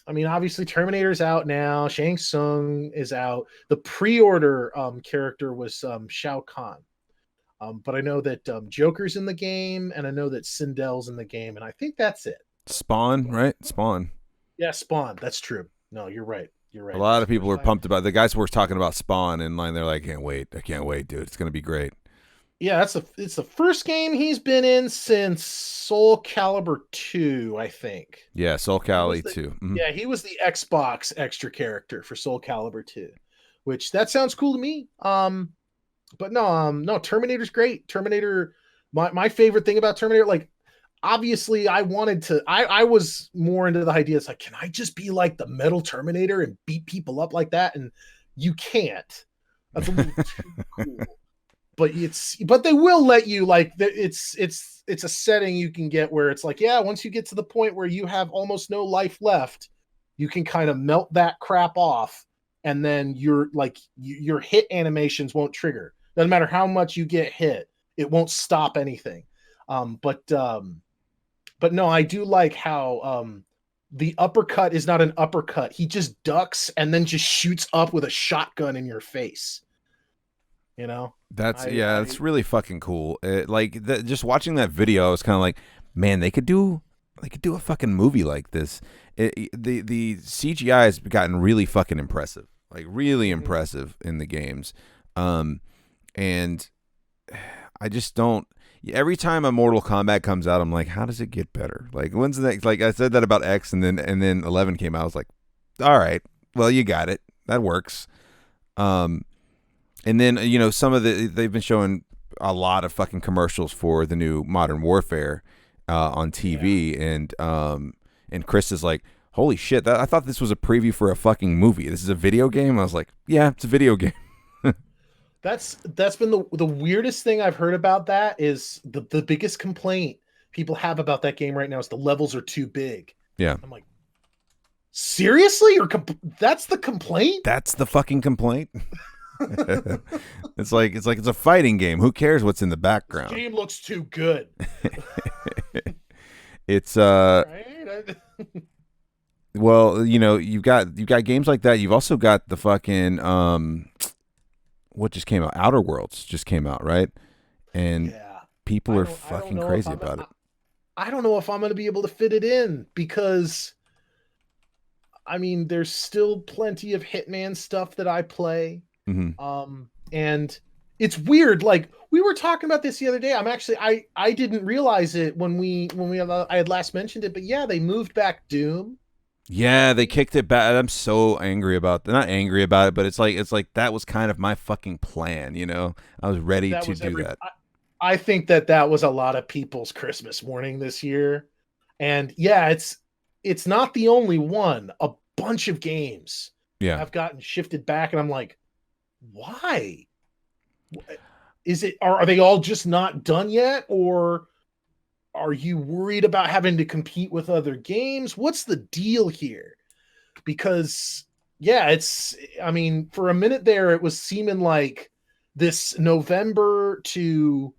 I mean, obviously Terminator's out now, Shang Tsung is out. The pre-order character was Shao Kahn. But I know that Joker's in the game, and I know that Sindel's in the game, and I think that's it. Spawn, But right? Spawn. yeah, Spawn. That's true. No, you're right. You're A right. lot That's of the people first were time. pumped about the guys who were talking about Spawn in line. They're like, I can't wait, dude. It's gonna be great. Yeah, it's the first game he's been in since Soul Calibur 2, I think. Yeah, Soul He was Calibur the too. Mhm. Yeah, he was the Xbox extra character for Soul Calibur 2, which that sounds cool to me. But no, Terminator's great. Terminator, my favorite thing about Terminator, like, obviously I was more into the idea. It's like, can I just be like the metal Terminator and beat people up like that? And you can't. That's a little too cool. But they will let you, like, it's a setting you can get where it's like, yeah, once you get to the point where you have almost no life left, you can kind of melt that crap off, and then your hit animations won't trigger. Doesn't matter how much you get hit, it won't stop anything. But no, I do like how the uppercut is not an uppercut. He just ducks and then just shoots up with a shotgun in your face. You know, That's really fucking cool. Just watching that video, I was kind of like, man, they could do a fucking movie like this. The CGI has gotten really fucking impressive, like really impressive in the games, and I just don't. Every time a Mortal Kombat comes out, I'm like, how does it get better? Like, when's the next? Like, I said that about X, and then 11 came out. I was like, all right, well, you got it. That works. And then they've been showing a lot of fucking commercials for the new Modern Warfare on TV, and Chris is like, holy shit! I thought this was a preview for a fucking movie. This is a video game. I was like, yeah, it's a video game. That's been the weirdest thing I've heard about that. Is the biggest complaint people have about that game right now is the levels are too big. Yeah. I'm like, seriously? That's the complaint? That's the fucking complaint. It's like it's a fighting game. Who cares what's in the background? This game looks too good. It's Right? well, you've got games like that. You've also got the fucking what just came out? Outer Worlds just came out, right? And people are fucking crazy about it. I don't know if I'm going to be able to fit it in, because I mean, there's still plenty of Hitman stuff that I play. Mm-hmm. And it's weird. Like, we were talking about this the other day. I didn't realize it when I had last mentioned it, but yeah, they moved back Doom. Yeah, they kicked it back. I'm so angry about that. Not angry about it, but it's like that was kind of my fucking plan. I was ready to do that. I think that was a lot of people's Christmas morning this year, and yeah, it's not the only one. A bunch of games have gotten shifted back, and I'm like, why? Are they all just not done yet, or are you worried about having to compete with other games? What's the deal here? Because I mean, for a minute there, it was seeming like this November to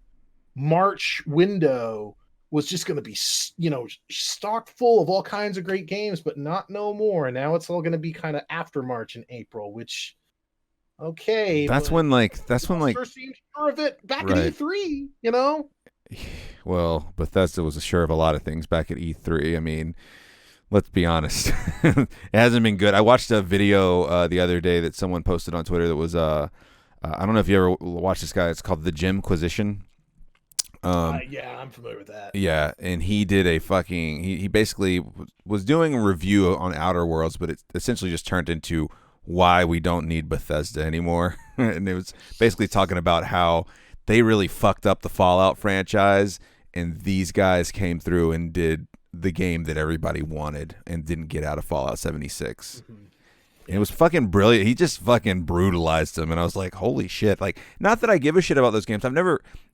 March window was just going to be, stocked full of all kinds of great games, but not no more. And now it's all going to be kind of after March and April, which, okay. That's when sure seemed sure of it back at E3, Well, Bethesda was sure of a lot of things back at E3. I mean, let's be honest. It hasn't been good. I watched a video the other day that someone posted on Twitter that was, I don't know if you ever watched this guy. It's called The Jimquisition. Yeah, I'm familiar with that. Yeah, and he did he basically was doing a review on Outer Worlds, but it essentially just turned into why we don't need Bethesda anymore. And it was basically talking about how they really fucked up the Fallout franchise, and these guys came through and did the game that everybody wanted and didn't get out of Fallout 76. Mm-hmm. And it was fucking brilliant. He just fucking brutalized them, and I was like, holy shit. Like, not that I give a shit about those games.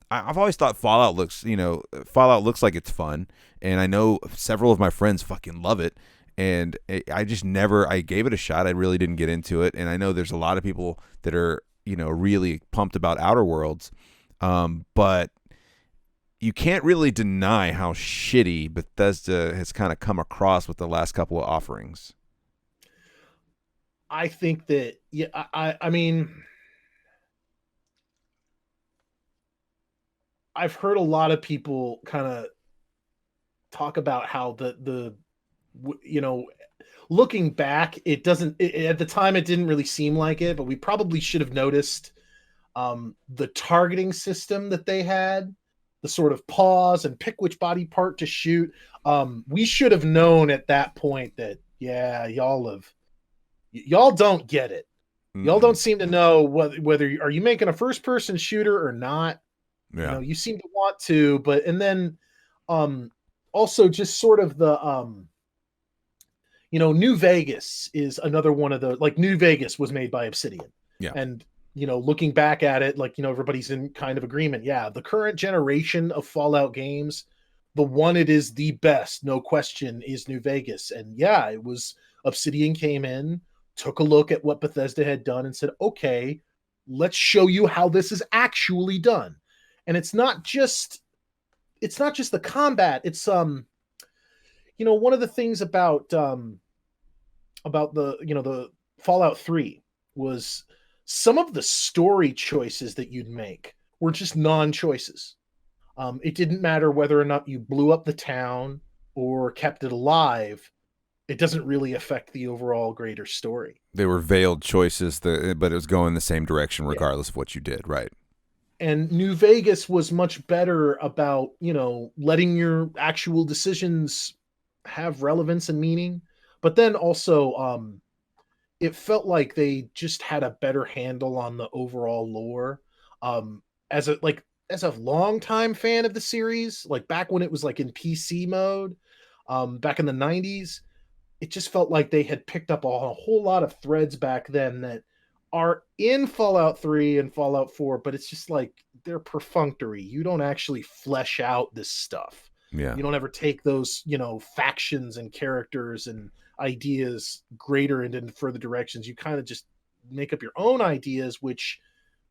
I've always thought Fallout looks like it's fun, and I know several of my friends fucking love it, and I gave it a shot. I really didn't get into it, and I know there's a lot of people that are, really pumped about Outer Worlds. But you can't really deny how shitty Bethesda has kind of come across with the last couple of offerings. I think that, I mean, I've heard a lot of people kind of talk about how looking back, at the time, it didn't really seem like it, but we probably should have noticed the targeting system that they had, the sort of pause and pick which body part to shoot. We should have known at that point that, y'all don't get it. Mm-hmm. Y'all don't seem to know whether are you making a first person shooter or not. Yeah. You seem to want to, and then also just sort of the New Vegas is another one of the, like, New Vegas was made by Obsidian. Yeah. And looking back at it, like, everybody's in kind of agreement. Yeah, the current generation of Fallout games, the one it is the best, no question, is New Vegas. And yeah, it was Obsidian came in, took a look at what Bethesda had done and said, okay, let's show you how this is actually done. And it's not just the combat. It's one of the things about the Fallout 3 was some of the story choices that you'd make were just non-choices. It didn't matter whether or not you blew up the town or kept it alive. It doesn't really affect the overall greater story. They were veiled choices, but it was going the same direction Yeah. regardless of what you did, right? And New Vegas was much better about, letting your actual decisions have relevance and meaning. But then also, it felt like they just had a better handle on the overall lore. Um, as a longtime fan of the series, like back when it was like in PC mode, back in the 90s, it just felt like they had picked up a whole lot of threads back then that are in Fallout 3 and Fallout 4, but it's just like they're perfunctory. You don't actually flesh out this stuff. Yeah. You don't ever take those, factions and characters and ideas greater and in further directions. You kind of just make up your own ideas, which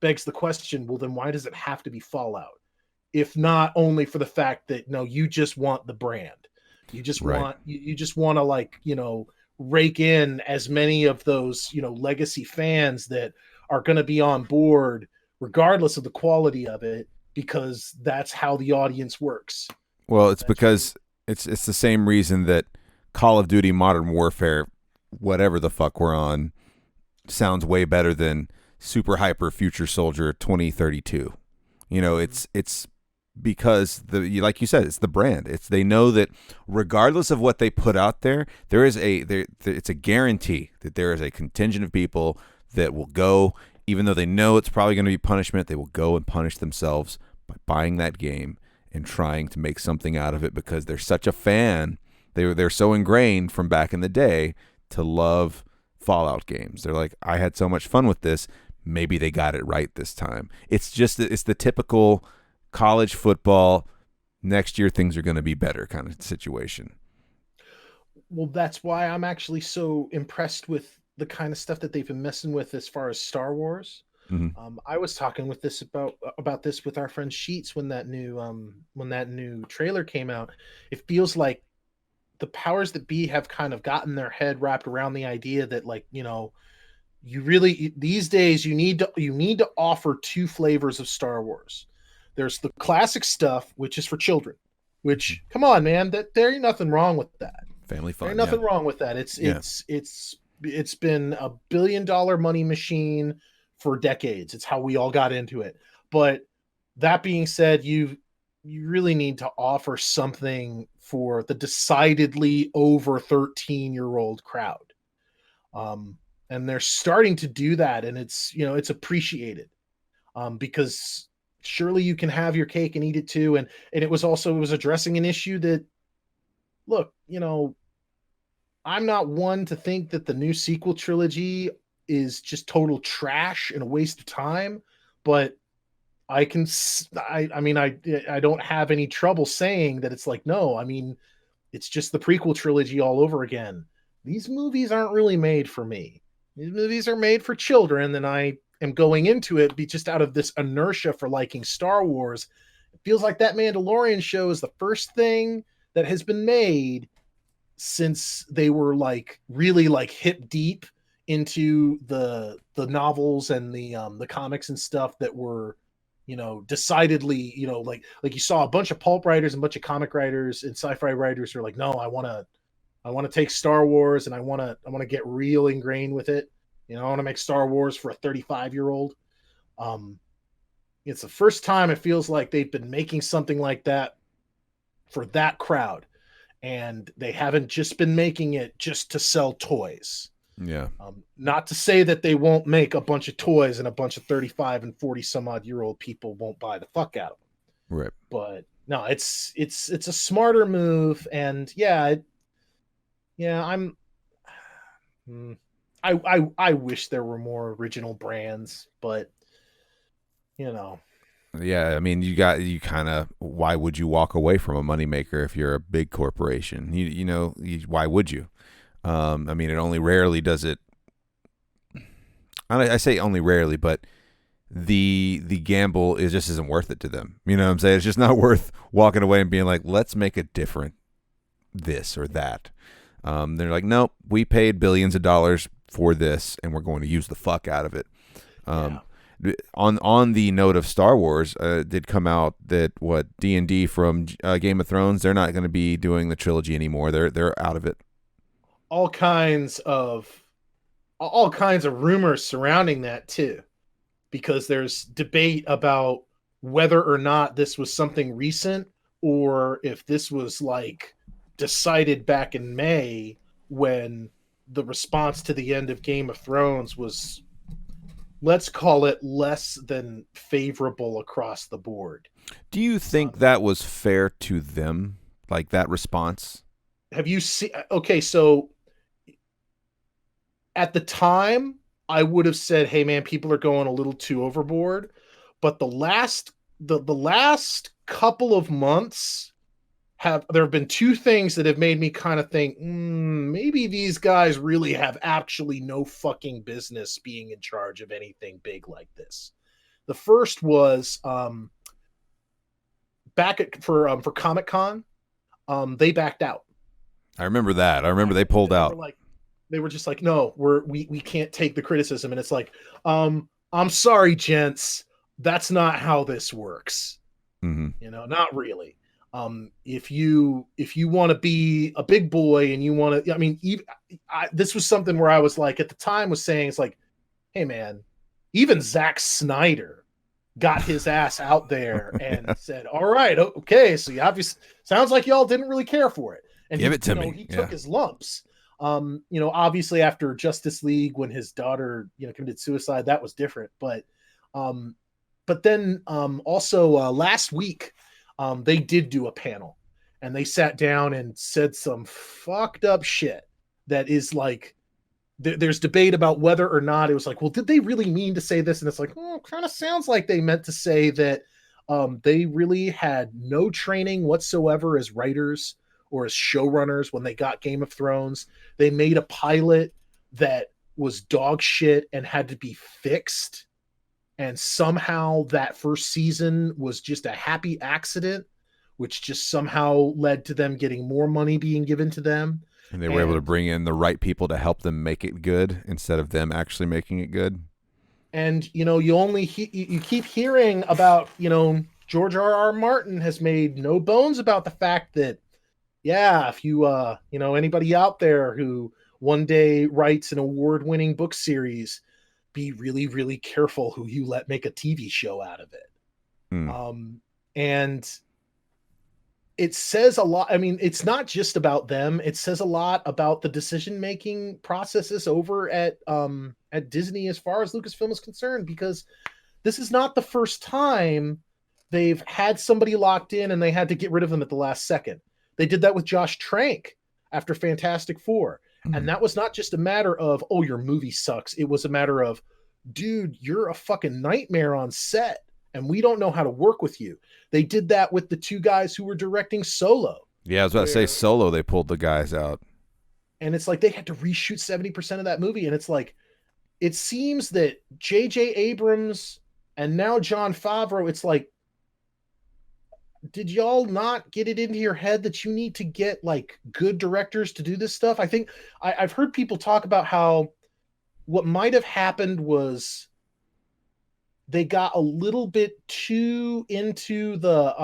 begs the question, well, then why does it have to be Fallout? If not only for the fact that no, you just want the brand. You just Right. want you just want to rake in as many of those, legacy fans that are going to be on board regardless of the quality of it, because that's how the audience works. Well, it's That's really because it's the same reason that Call of Duty Modern Warfare, whatever the fuck we're on, sounds way better than Super Hyper Future Soldier 2032. It's because like you said, it's the brand. They know that regardless of what they put out there, it's a guarantee that there is a contingent of people that will go, even though they know it's probably going to be punishment, they will go and punish themselves by buying that game and trying to make something out of it because they're such a fan. They're so ingrained from back in the day to love Fallout games. They're like, I had so much fun with this. Maybe they got it right this time. It's the typical college football, next year things are going to be better kind of situation. Well, that's why I'm actually so impressed with the kind of stuff that they've been messing with as far as Star Wars. Mm-hmm. I was talking with this about this with our friend Sheets when that new trailer came out. It feels like the powers that be have kind of gotten their head wrapped around the idea that, like, you really these days you need to offer two flavors of Star Wars. There's the classic stuff, which is for children. Which, come on, man, that there ain't nothing wrong with that. Family There ain't fun. nothing Yeah. wrong with that. It's Yeah. it's been a billion-dollar money machine for decades. It's how we all got into it. But that being said, you really need to offer something for the decidedly over 13-year-old crowd. Um, and they're starting to do that, and it's appreciated. Because surely you can have your cake and eat it too. And it was addressing an issue that, look, I'm not one to think that the new sequel trilogy is just total trash and a waste of time, but I don't have any trouble saying that it's like, no, I mean, it's just the prequel trilogy all over again. These movies aren't really made for me. These movies are made for children, and I am going into it just out of this inertia for liking Star Wars. It feels like that Mandalorian show is the first thing that has been made since they were like really like hip deep into the novels and the comics and stuff that were, decidedly, like you saw a bunch of pulp writers and a bunch of comic writers and sci-fi writers who are like, no, I want to take Star Wars and I want to get real ingrained with it. I want to make Star Wars for a 35-year-old. Um, it's the first time it feels like they've been making something like that for that crowd, and they haven't just been making it just to sell toys. Yeah. Not to say that they won't make a bunch of toys and a bunch of 35 and 40 some odd year old people won't buy the fuck out of them. Right. But no, it's a smarter move, and yeah, I'm. I wish there were more original brands, but you know, Yeah, I mean, you kind of. Why would you walk away from a moneymaker if you're a big corporation? Why would you? I mean, it only rarely does it. I say only rarely, but the gamble is just isn't worth it to them. You know what I'm saying? It's just not worth walking away and being like, let's make a different this or that. They're like, nope, we paid billions of dollars for this, and we're going to use the fuck out of it. yeah. On the note of Star Wars, did come out that what D&D from Game of Thrones, they're not going to be doing the trilogy anymore. They're out of it. all kinds of all kinds of rumors surrounding that too, because there's debate about whether or not this was something recent or if this was like decided back in May when the response to the end of Game of Thrones was, let's call it, less than favorable across the board. Do you think that was fair to them, like that response? Have you seen? Okay, so at the time, I would have said, "Hey, man, people are going a little too overboard." But the last couple of months there have been two things that have made me kind of think maybe these guys really have actually no fucking business being in charge of anything big like this. The first was for Comic-Con, they backed out. I remember that. I remember they pulled out. They were just like, no, we can't take the criticism. And it's like, I'm sorry, gents, that's not how this works. Mm-hmm. Not really. If you want to be a big boy and you want to, I mean, this was something where I was like, at the time was saying, it's like, hey man, even Zack Snyder got his ass out there and said, all right, okay, so you obviously sounds like y'all didn't really care for it. And give it to me. He took his lumps. Obviously after Justice League, when his daughter, committed suicide, that was different. But then also last week, they did do a panel and they sat down and said some fucked up shit that is like, there's debate about whether or not it was like, well, did they really mean to say this? And it's like, kind of sounds like they meant to say that they really had no training whatsoever as writers or as showrunners when they got Game of Thrones. They made a pilot that was dog shit and had to be fixed. And somehow that first season was just a happy accident, which just somehow led to them getting more money being given to them. And they were able to bring in the right people to help them make it good instead of them actually making it good. And, you keep hearing about, George R.R. Martin has made no bones about the fact that, yeah, if you, anybody out there who one day writes an award-winning book series, be really, really careful who you let make a TV show out of it. And it says a lot. I mean, it's not just about them. It says a lot about the decision-making processes over at Disney as far as Lucasfilm is concerned, because this is not the first time they've had somebody locked in and they had to get rid of them at the last second. They did that with Josh Trank after Fantastic Four. And that was not just a matter of, oh, your movie sucks. It was a matter of, dude, you're a fucking nightmare on set and we don't know how to work with you. They did that with the two guys who were directing Solo. Yeah, I was about to say Solo, they pulled the guys out. And it's like they had to reshoot 70% of that movie. And it's like, it seems that J.J. Abrams and now Jon Favreau, it's like, did y'all not get it into your head that you need to get like good directors to do this stuff? I think I've heard people talk about how what might have happened was they got a little bit too into the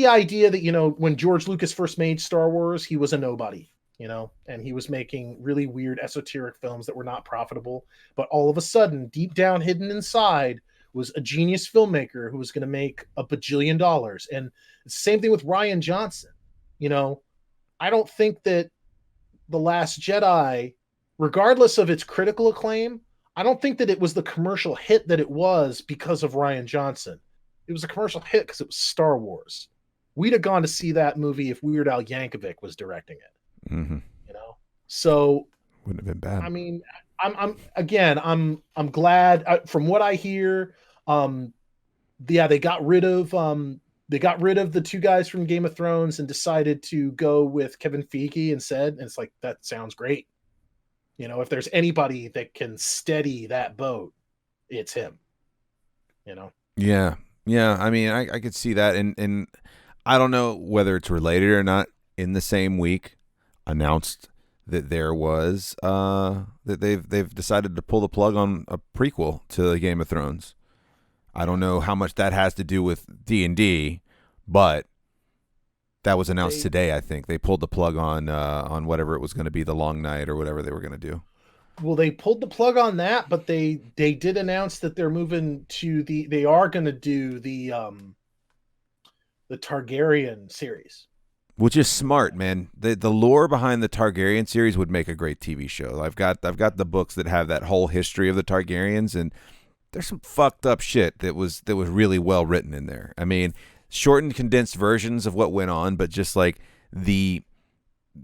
idea that, when George Lucas first made Star Wars, he was a nobody, and he was making really weird esoteric films that were not profitable. But all of a sudden, deep down hidden inside, was a genius filmmaker who was going to make $1 bajillion. And it's the same thing with Rian Johnson. I don't think that The Last Jedi, regardless of its critical acclaim, I don't think that it was the commercial hit that it was because of Rian Johnson. It was a commercial hit because it was Star Wars. We'd have gone to see that movie if Weird Al Yankovic was directing it. Mm-hmm. So Wouldn't have been bad. I mean, I'm glad from what I hear. Um, yeah, they got rid of the two guys from Game of Thrones and decided to go with Kevin Feige instead. And it's like that sounds great. You know, if there's anybody that can steady that boat, it's him. You know. Yeah, yeah. I mean, I could see that, and I don't know whether it's related or not. In the same week, announced that there was that they've decided to pull the plug on a prequel to the Game of Thrones. I don't know how much that has to do with D&D, but that was announced They today. I think they pulled the plug on whatever it was going to be, the Long Night or whatever they were going to do. well, they pulled the plug on that, but they did announce that they're moving to they are going to do the Targaryen series. Which is smart, man. The lore behind the Targaryen series would make a great TV show. I've got the books that have that whole history of the Targaryens, and there's some fucked up shit that was really well written in there. I mean, shortened, condensed versions of what went on, but just like the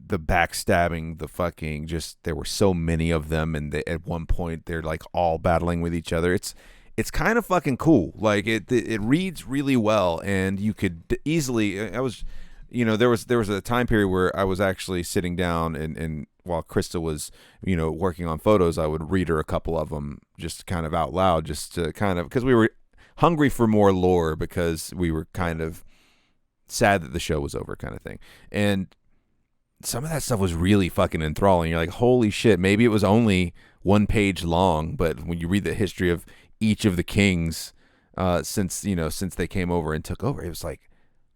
backstabbing, the fucking just there were so many of them, and at one point they're like all battling with each other. It's kind of fucking cool. Like it reads really well, and you could easily. I was, there was a time period where I was actually sitting down and while Krista was, working on photos, I would read her a couple of them just kind of out loud, just to kind of because we were hungry for more lore because we were kind of sad that the show was over, kind of thing, and some of that stuff was really fucking enthralling. You're like, holy shit, maybe it was only 1 page long, but when you read the history of each of the kings since they came over and took over, it was like,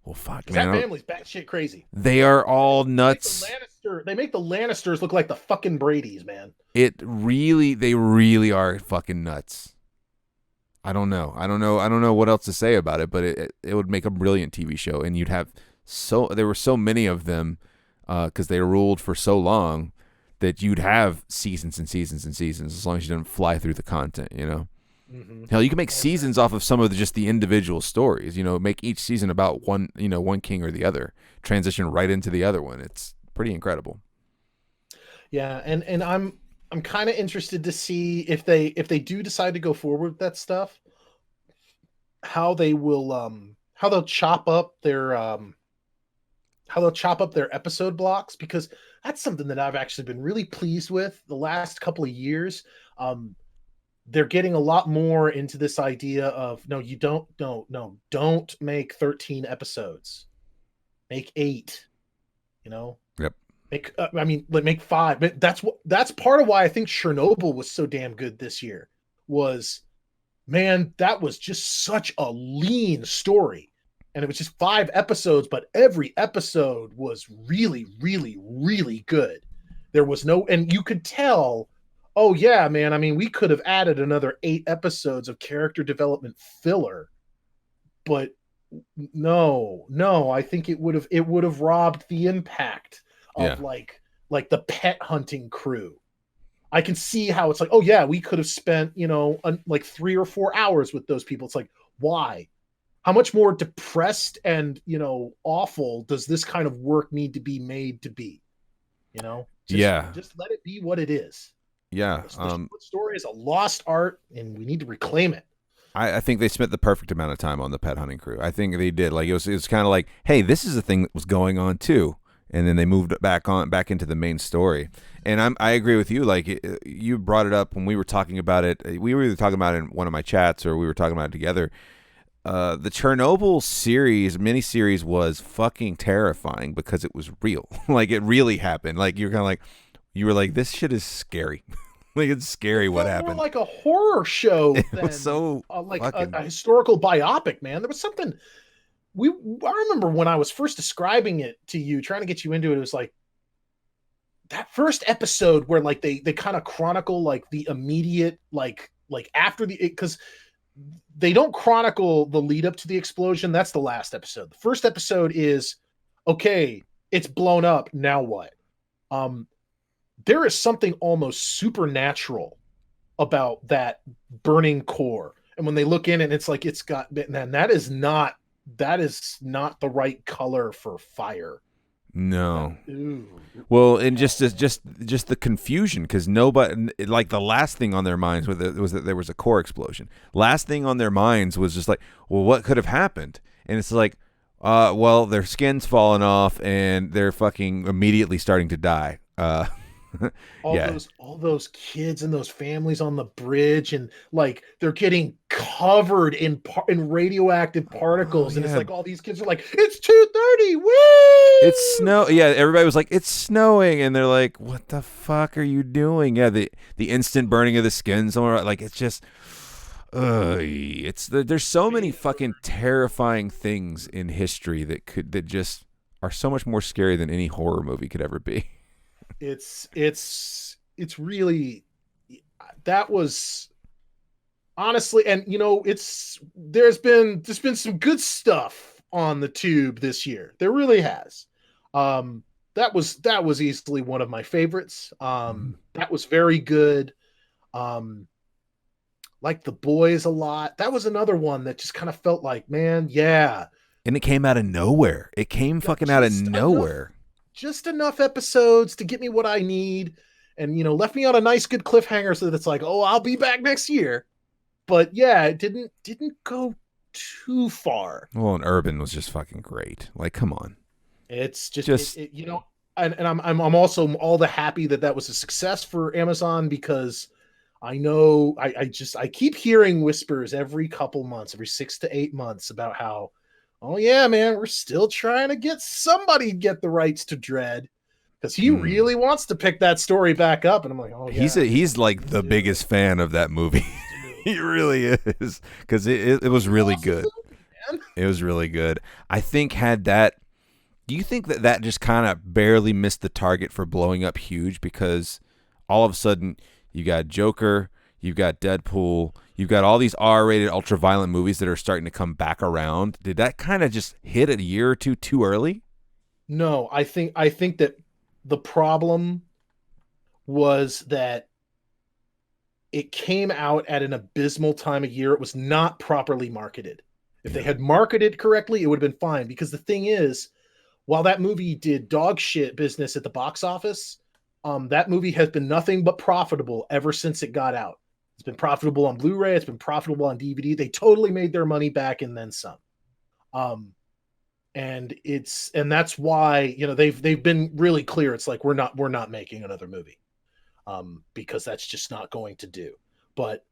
well, fuck, man. That family's batshit crazy. They are all nuts. They make the Lannisters look like the fucking Brady's, man. They really are fucking nuts. I don't know what else to say about it, but it would make a brilliant TV show, and you'd have there were so many of them because they ruled for so long that you'd have seasons and seasons and seasons as long as you didn't fly through the content, Mm-hmm. Hell, you can make seasons off of some of just the individual stories. Make each season about one king or the other, transition right into the other one. It's pretty incredible. Yeah, and I'm kind of interested to see if they do decide to go forward with that stuff, how they will how they'll chop up their episode blocks, because that's something that I've actually been really pleased with the last couple of years. They're getting a lot more into this idea of no, you don't make 13 episodes, make 8. Yep. Make 5. But that's part of why I think Chernobyl was so damn good this year. Was, man, that was just such a lean story, and it was just 5 episodes, but every episode was really, really, really good. There was no, and you could tell, oh yeah, man. I mean, we could have added another 8 episodes of character development filler, but no. I think it would have robbed the impact of Yeah. like the pet hunting crew. I can see how it's like, oh yeah, we could have spent like 3 or 4 hours with those people. It's like, why? How much more depressed and awful does this kind of work need to be made to be? Yeah. Just let it be what it is. Yeah. The story is a lost art, and we need to reclaim it. I think they spent the perfect amount of time on the pet hunting crew. I think they did. Like it was kind of like, hey, this is a thing that was going on too, and then they moved it back into the main story. And I agree with you. Like you brought it up when we were talking about it. We were either talking about it in one of my chats or we were talking about it together. The Chernobyl miniseries was fucking terrifying because it was real. Like it really happened. Like you were like, this shit is scary. Like it's scary what happened. More like a horror show It than was so like fucking... a historical biopic, man. There was something I remember when I was first describing it to you, trying to get you into it. It was like that first episode where like they kind of chronicle like the immediate like after because they don't chronicle the lead up to the explosion. That's the last episode. The first episode is, okay, it's blown up. Now what? There is something almost supernatural about that burning core. And when they look in and it's like, it's got, man, that is not the right color for fire. No. Ooh. Well, and just the confusion, because nobody, like, the last thing on their minds was that there was a core explosion. Last thing on their minds was just like, well, what could have happened? And it's like, well, their skin's falling off and they're fucking immediately starting to die. Yeah. All those kids and those families on the bridge, and like they're getting covered in radioactive Oh particles, and it's yeah. like all these kids are like, it's 2:30, It's woo! snow. Yeah, everybody was like, "It's snowing," and they're like, "What the fuck are you doing?" Yeah, the instant burning of the skin. Somewhere, like, it's just, there's so many fucking terrifying things in history that just are so much more scary than any horror movie could ever be. It's really, that was honestly, and it's there's been some good stuff on the tube this year. There really has. That was easily one of my favorites. That was very good. Um, like The Boys a lot. That was another one that just kind of felt like, man, yeah, And it came out of nowhere. It came got fucking out of nowhere. just enough episodes to get me what I need, and left me on a nice good cliffhanger so that it's like, oh, I'll be back next year. But yeah, it didn't go too far. Well, and Urban was just fucking great. Like, come on. It's just, Just and I'm also all the happy that was a success for Amazon, because I know I keep hearing whispers every couple months, every 6 to 8 months, about how, oh yeah, man, we're still trying to get somebody to get the rights to Dread, because he really wants to pick that story back up. And I'm like, oh yeah, he's like the biggest fan of that movie. He really is, because it was really good. It was really good. I think do you think that just kind of barely missed the target for blowing up huge, because all of a sudden you got Joker, you've got Deadpool, you've got all these R-rated ultra-violent movies that are starting to come back around. Did that kind of just hit a year or two too early? No, I think that the problem was that it came out at an abysmal time of year. It was not properly marketed. If they had marketed correctly, it would have been fine. Because the thing is, while that movie did dog shit business at the box office, that movie has been nothing but profitable ever since it got out. It's been profitable on Blu-ray. It's been profitable on DVD. They totally made their money back and then some. Um, and that's why they've been really clear. It's like, we're not making another movie, because that's just not going to do. But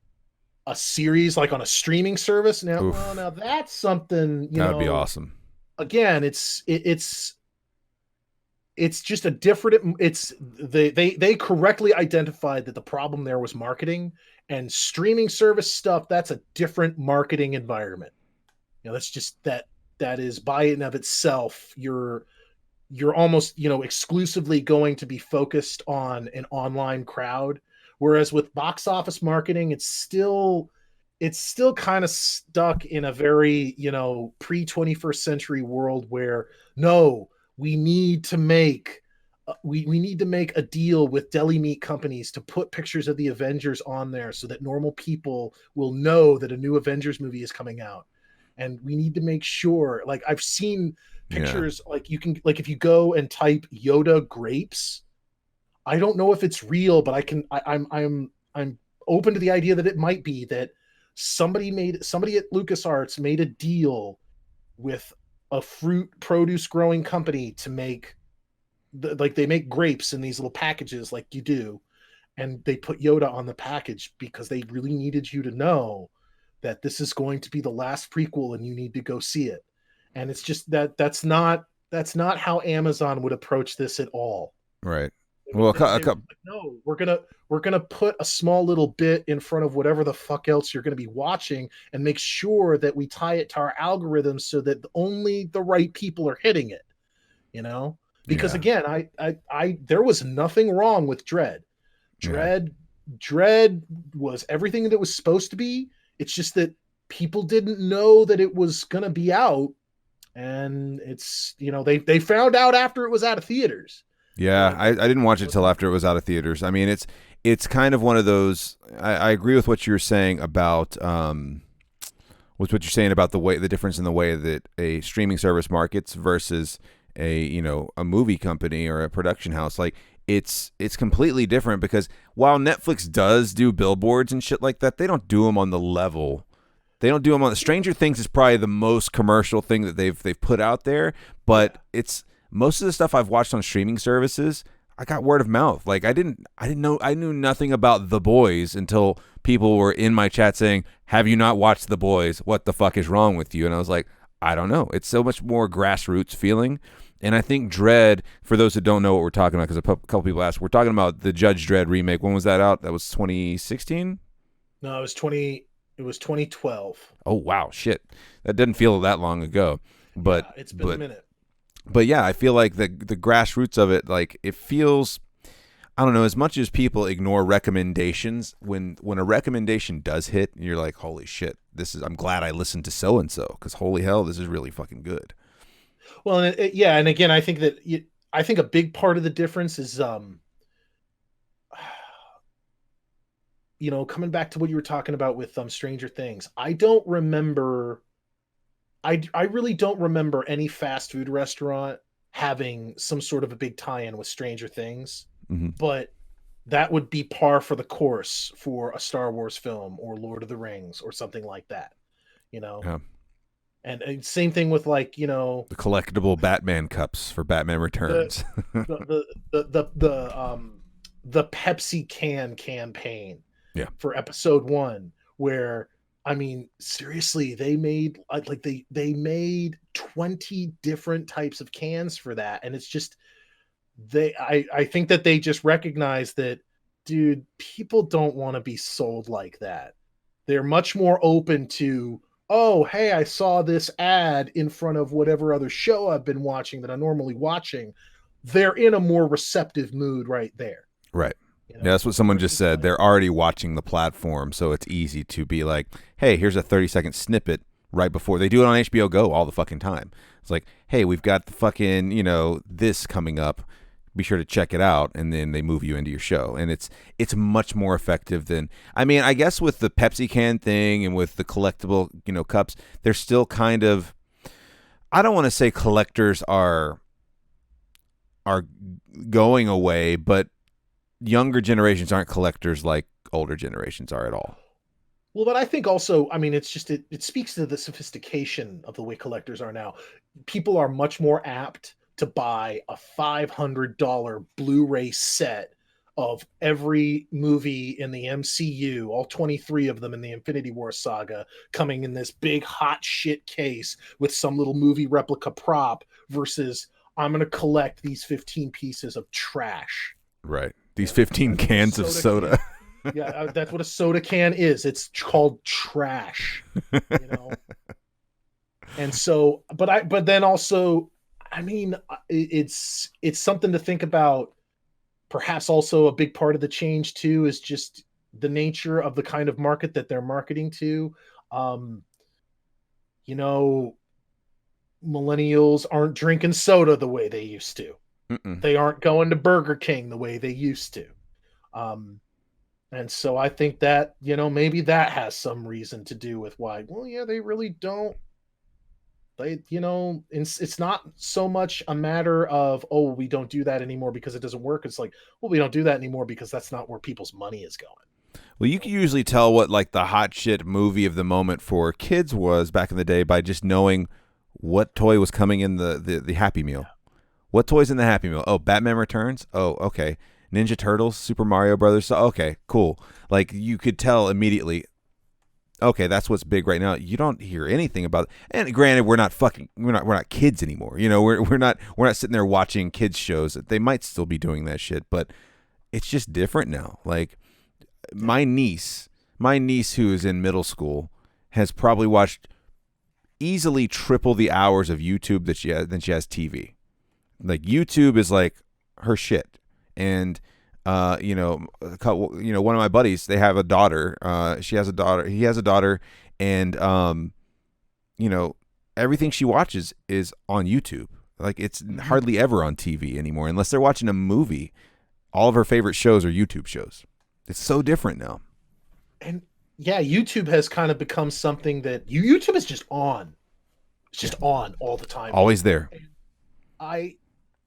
a series like on a streaming service now, Oof. well, now that's something. That would be awesome. Again, it's just a different. They correctly identified that the problem there was marketing, and streaming service stuff. That's a different marketing environment. That's just that is by and of itself. You're almost exclusively going to be focused on an online crowd, whereas with box office marketing, it's still kind of stuck in a very pre 21st century world where, no, we need to make we need to make a deal with deli meat companies to put pictures of the Avengers on there so that normal people will know that a new Avengers movie is coming out. And we need to make sure, like, I've seen pictures, like, you can, like, if you go and type Yoda grapes, I don't know if it's real, but I'm open to the idea that it might be that somebody at LucasArts made a deal with a fruit produce growing company to make they make grapes in these little packages like you do, and they put Yoda on the package because they really needed you to know that this is going to be the last prequel and you need to go see it. And it's just that's not how Amazon would approach this at all. Right. Well, no, we're gonna put a small little bit in front of whatever the fuck else you're gonna be watching, and make sure that we tie it to our algorithms so that only the right people are hitting it. Because again, I there was nothing wrong with Dread. Dread was everything that it was supposed to be. It's just that people didn't know that it was gonna be out, and it's they found out after it was out of theaters. Yeah, I didn't watch it till after it was out of theaters. I mean, it's kind of one of those. I agree with what you're saying about the difference in the way that a streaming service markets versus a movie company or a production house. Like it's completely different because while Netflix does do billboards and shit like that, they don't do them on the level. They don't do them on the Stranger Things is probably the most commercial thing that they've put out there, but it's most of the stuff I've watched on streaming services, I got word of mouth. Like I knew nothing about The Boys until people were in my chat saying, "Have you not watched The Boys? What the fuck is wrong with you?" And I was like, I don't know. It's so much more grassroots feeling. And I think Dredd, for those who don't know what we're talking about, because a couple people asked, we're talking about the Judge Dredd remake. When was that out? That was 2016? No, it was 2012. Oh, wow. Shit. That didn't feel that long ago. But yeah, it's been a minute. But yeah, I feel like the grassroots of it, like it feels, I don't know, as much as people ignore recommendations, when a recommendation does hit, you're like, holy shit, I'm glad I listened to so-and-so, because holy hell, this is really fucking good. Well, and again, I think a big part of the difference is, coming back to what you were talking about with Stranger Things. I really don't remember any fast food restaurant having some sort of a big tie-in with Stranger Things, but that would be par for the course for a Star Wars film or Lord of the Rings or something like that, Yeah. And same thing with the collectible Batman cups for Batman Returns. the Pepsi can campaign for episode 1, where I mean, seriously, they made they made 20 different types of cans for that, and it's just I think that they just recognize that, dude, people don't want to be sold like that. They're much more open to, oh, hey, I saw this ad in front of whatever other show I've been watching that I'm normally watching. They're in a more receptive mood right there. Right. Yeah, that's what someone just said. They're already watching the platform, so it's easy to be like, hey, here's a 30-second snippet right before. They do it on HBO Go all the fucking time. It's like, hey, we've got the fucking, this coming up. Be sure to check it out, and then they move you into your show. And it's much more effective than, I mean, I guess with the Pepsi can thing and with the collectible, cups, they're still kind of, I don't want to say collectors are going away, but younger generations aren't collectors like older generations are at all. Well, but I think also, I mean, it's just, it speaks to the sophistication of the way collectors are now. People are much more apt to buy a $500 Blu-ray set of every movie in the MCU, all 23 of them in the Infinity War saga, coming in this big hot shit case with some little movie replica prop, versus I'm going to collect these 15 pieces of trash. Right. These 15 cans of soda. Yeah, that's what a soda can is. It's called trash, And so, but then also, I mean, it's something to think about. Perhaps also a big part of the change too is just the nature of the kind of market that they're marketing to. Millennials aren't drinking soda the way they used to. Mm-mm. They aren't going to Burger King the way they used to. And so I think that, maybe that has some reason to do with why, well, yeah, they really don't. It's not so much a matter of, oh, we don't do that anymore because it doesn't work. It's like, well, we don't do that anymore because that's not where people's money is going. Well, you can usually tell what like the hot shit movie of the moment for kids was back in the day by just knowing what toy was coming in the Happy Meal. Yeah. What toy's in the Happy Meal? Oh, Batman Returns? Oh, okay. Ninja Turtles, Super Mario Brothers. So, okay, cool. Like you could tell immediately, okay, that's what's big right now. You don't hear anything about it. And granted, we're not kids anymore. We're not sitting there watching kids shows. They might still be doing that shit, but it's just different now. Like my niece who is in middle school has probably watched easily triple the hours of YouTube than she has TV. Like YouTube is like her shit. And one of my buddies, they have a daughter. She has a daughter. He has a daughter, and everything she watches is on YouTube. Like it's hardly ever on TV anymore, unless they're watching a movie. All of her favorite shows are YouTube shows. It's so different now. And yeah, YouTube has kind of become something that YouTube is just on. It's just on all the time. Always there. I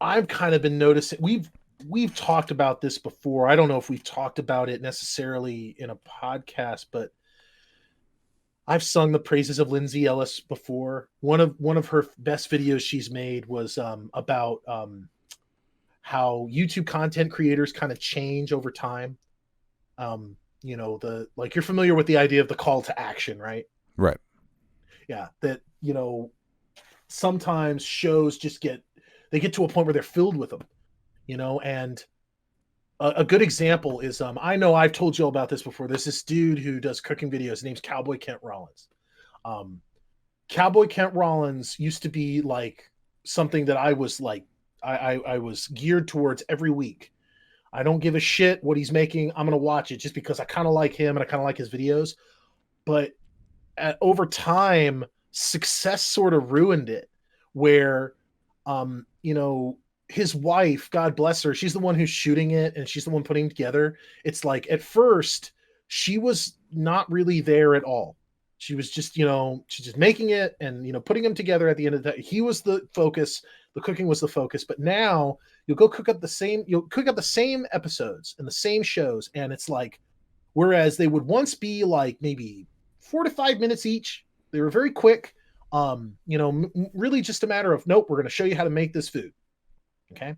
I've kind of been noticing we've talked about this before. I don't know if we've talked about it necessarily in a podcast, but I've sung the praises of Lindsay Ellis before. One of her best videos she's made was about how YouTube content creators kind of change over time. The like you're familiar with the idea of the call to action, right? Right. Yeah, that sometimes shows just get to a point where they're filled with them, and a good example is I know I've told you all about this before. There's this dude who does cooking videos. His name's Cowboy Kent Rollins. Um, Cowboy Kent Rollins used to be like something that I was like I was geared towards every week. I don't give a shit what he's making. I'm gonna watch it just because I kind of like him and I kind of like his videos. But over time, success sort of ruined it. Where, his wife, God bless her, she's the one who's shooting it and she's the one putting it together. It's like at first she was not really there at all. She was just, she's just making it and putting them together. At the end of the day, he was the focus. The cooking was the focus. But now you'll cook up the same episodes and the same shows, and it's like, whereas they would once be like maybe 4 to 5 minutes each, they were very quick. Really just a matter of, nope, we're going to show you how to make this food. Okay.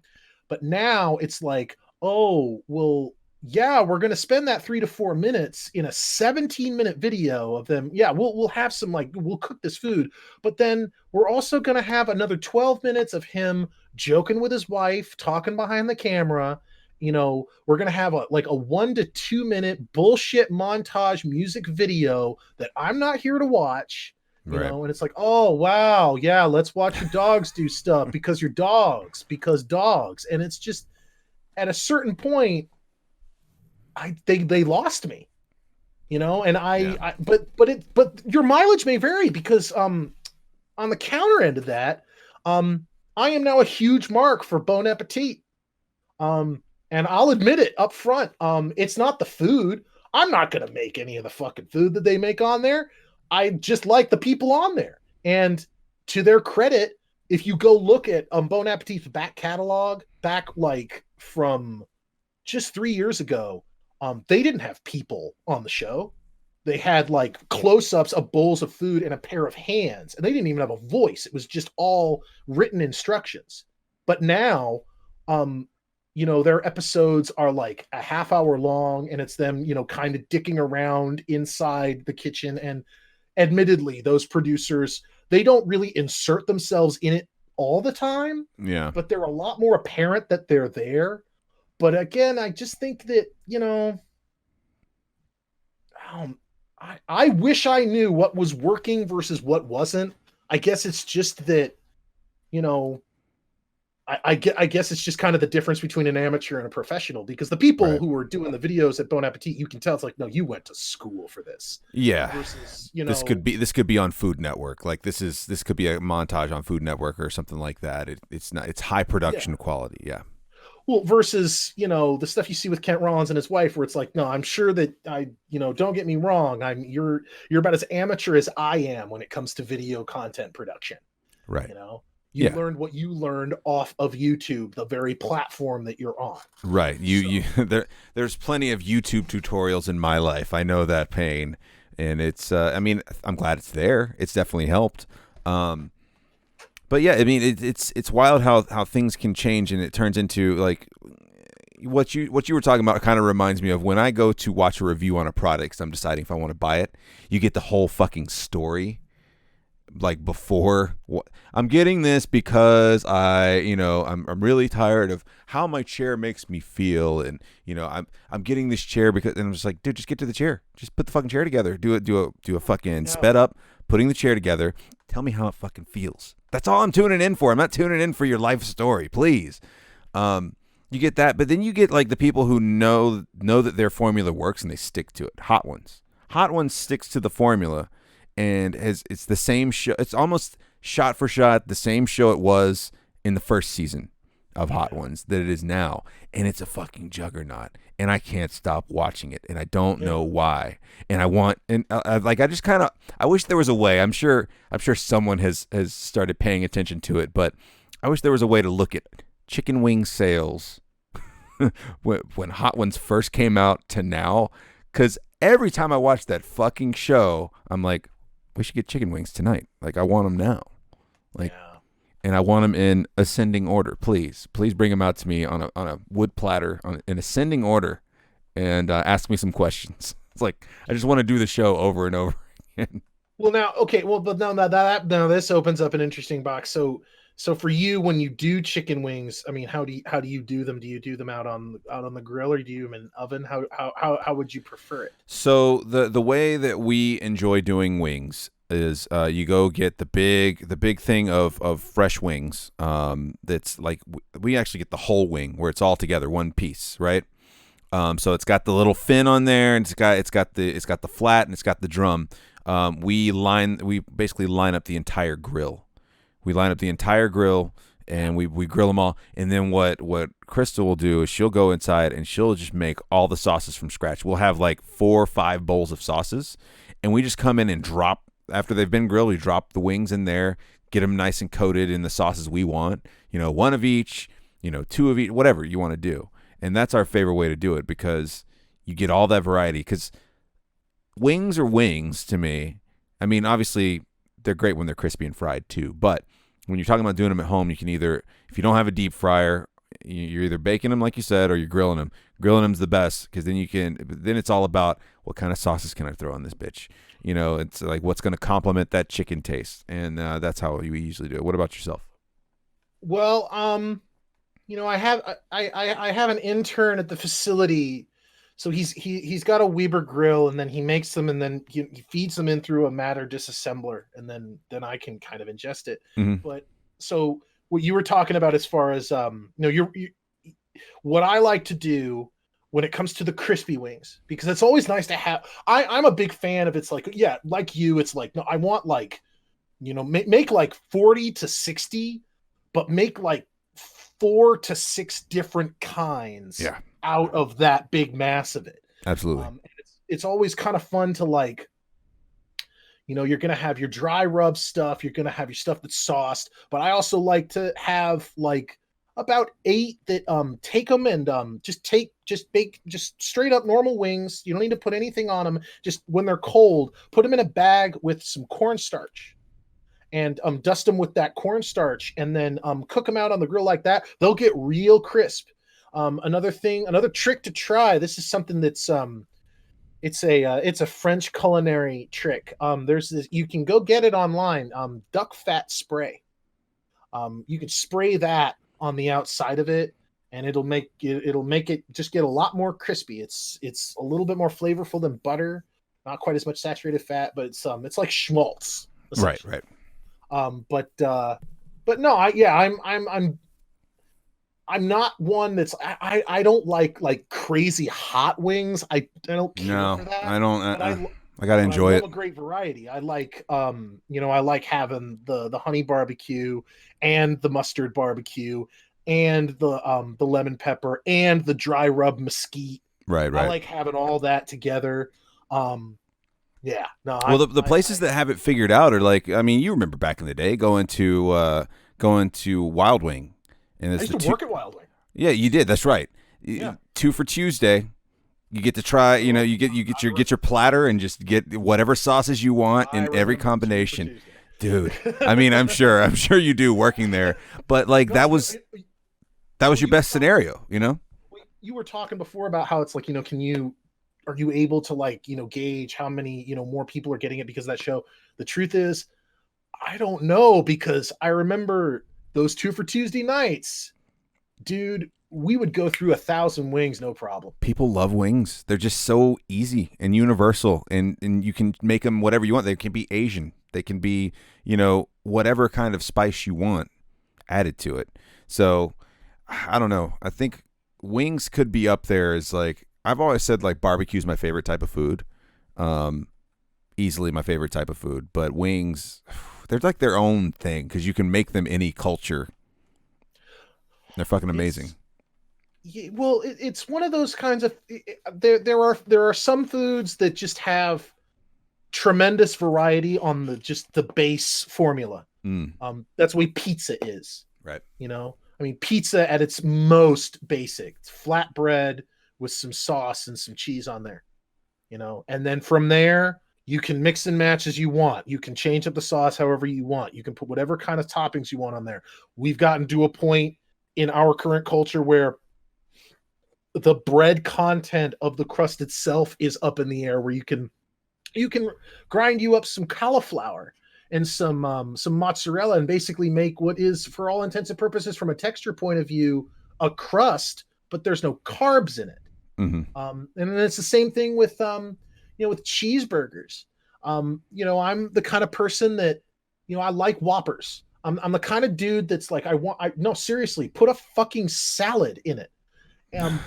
But now it's like, oh, well, yeah, we're going to spend that 3 to 4 minutes in a 17-minute video of them. Yeah, we'll have some, like, we'll cook this food, but then we're also going to have another 12 minutes of him joking with his wife, talking behind the camera. We're going to have a 1 to 2 minute bullshit montage music video that I'm not here to watch. Right. And it's like, oh, wow, yeah, let's watch your dogs do stuff because dogs. And it's just, at a certain point, they lost me, and but your mileage may vary because on the counter end of that, I am now a huge mark for Bon Appetit. And I'll admit it up front. It's not the food. I'm not going to make any of the fucking food that they make on there. I just like the people on there. And to their credit, if you go look at Bon Appetit's back catalog, back like from just 3 years ago, they didn't have people on the show. They had like close-ups of bowls of food and a pair of hands, and they didn't even have a voice. It was just all written instructions. But now, their episodes are like a half hour long, and it's them, kind of dicking around inside the kitchen. And admittedly, those producers, they don't really insert themselves in it all the time. Yeah. But they're a lot more apparent that they're there. But again, I just think that, I wish I knew what was working versus what wasn't. I guess it's just that, I guess it's just kind of the difference between an amateur and a professional, because the people who were doing the videos at Bon Appetit, you can tell it's like, no, you went to school for this. Yeah. Versus, this could be on Food Network. Like this could be a montage on Food Network or something like that. It's high production quality. Yeah. Well, versus, the stuff you see with Kent Rollins and his wife, where it's like, no, I'm sure that don't get me wrong. You're about as amateur as I am when it comes to video content production. Right. You learned what you learned off of YouTube, the very platform that you're on. Right. There's plenty of YouTube tutorials in my life. I know that pain, and it's, I'm glad it's there. It's definitely helped. But yeah, it's wild how things can change, and it turns into like what you were talking about. It kind of reminds me of when I go to watch a review on a product 'cause I'm deciding if I want to buy it. You get the whole fucking story, like before. I'm getting this because I'm really tired of how my chair makes me feel, and I'm getting this chair because, and I'm just like, dude, just get to the chair, just put the fucking chair together, do a fucking sped up putting the chair together. Tell me how it fucking feels. That's all I'm tuning in for. I'm not tuning in for your life story, please. You get that, but then you get like the people who know that their formula works and they stick to it. Hot Ones sticks to the formula, and it's the same show. It's almost shot for shot the same show it was in the first season of Hot Ones that it is now, and it's a fucking juggernaut, and I can't stop watching it, and I don't know why. And I wish there was a way. I'm sure someone has started paying attention to it, but I wish there was a way to look at chicken wing sales when Hot Ones first came out to now, because every time I watch that fucking show, I'm like, we should get chicken wings tonight. Like, I want them now. Like, Yeah. and I want them in ascending order. Please bring them out to me on a wood platter in ascending order, and ask me some questions. It's like I just want to do the show over and over again. Well, now, okay. Well, but now this opens up an interesting box. So for you, when you do chicken wings, I mean, how do you do them? Do you do them out on the grill, or do you do them in an oven? How would you prefer it? So the way that we enjoy doing wings is you go get the big thing of fresh wings. That's like we actually get the whole wing where it's all together, one piece, right? So it's got the little fin on there, and it's got the flat, and it's got the drum. We basically line up the entire grill. We line up the entire grill, and we grill them all. And then what Crystal will do is she'll go inside and she'll just make all the sauces from scratch. We'll have like 4 or 5 bowls of sauces, and we just come in and drop after they've been grilled. We drop the wings in there, get them nice and coated in the sauces we want. 1 of each, 2 of each, whatever you want to do. And that's our favorite way to do it because you get all that variety. Because wings are wings to me. I mean, obviously they're great when they're crispy and fried too, but when you're talking about doing them at home, you can either, if you don't have a deep fryer, you're either baking them like you said, or you're grilling them. Grilling them's the best because then it's all about what kind of sauces can I throw on this bitch. It's like what's going to complement that chicken taste, and that's how we usually do it. What about yourself? Well, I have an intern at the facility, so he's got a Weber grill, and then he makes them, and then he feeds them in through a Matter disassembler, and then I can kind of ingest it. Mm-hmm. But so what you were talking about as far as what I like to do when it comes to the crispy wings, because it's always nice to have. I'm a big fan of, it's like, yeah, like you, it's like, no, I want like, make like 40 to 60, but make like 4 to 6 different kinds out of that big mass of it. Absolutely. It's always kind of fun to like, you're going to have your dry rub stuff. You're going to have your stuff that's sauced, but I also like to have like about 8 that take them and just bake just straight up normal wings. You don't need to put anything on them. Just when they're cold, put them in a bag with some cornstarch and dust them with that cornstarch, and then cook them out on the grill like that. They'll get real crisp. Another trick to try. This is something that's it's a French culinary trick. There's this, you can go get it online. Duck fat spray. You can spray that on the outside of it, and it'll make it just get a lot more crispy. It's a little bit more flavorful than butter. Not quite as much saturated fat, but it's like schmaltz. Right. But no, I'm not one that's I don't like crazy hot wings. I don't care for that. I don't. I gotta enjoy it. A great variety. I like I like having the honey barbecue and the mustard barbecue and the lemon pepper and the dry rub mesquite. Right. I like having all that together. Yeah. No. Well, the places that have it figured out are like, I mean, you remember back in the day going to Wild Wing, and I used to work at Wild Wing. Yeah, you did. That's right. Yeah. 2 for Tuesday. You get to try. You get your platter and just get whatever sauces you want in every combination, dude. I mean, I'm sure you do working there, but like that was your best scenario, You were talking before about how it's like, are you able to like, gauge how many, more people are getting it because of that show? The truth is, I don't know, because I remember those 2 for Tuesday nights, dude, we would go through 1,000 wings, no problem. People love wings. They're just so easy and universal, and you can make them whatever you want. They can be Asian. They can be, whatever kind of spice you want added to it. So I don't know. I think wings could be up there as like, I've always said like barbecue's my favorite type of food. Easily my favorite type of food, but wings, they're like their own thing because you can make them any culture. They're fucking amazing. It's one of those kinds of, there are some foods that just have tremendous variety on the base formula. That's the way pizza is. Right. You know, I mean, pizza at its most basic, it's flatbread with some sauce and some cheese on there, you know, and then from there, you can mix and match as you want. You can change up the sauce however you want. You can put whatever kind of toppings you want on there. We've gotten to a point in our current culture where the bread content of the crust itself is up in the air, where you can grind you up some cauliflower and some mozzarella and basically make what is, for all intents and purposes, from a texture point of view, a crust, but there's no carbs in it. Mm-hmm. And then it's the same thing with with cheeseburgers. I'm the kind of person that, I like Whoppers. I'm the kind of dude that's like, no, seriously, put a fucking salad in it.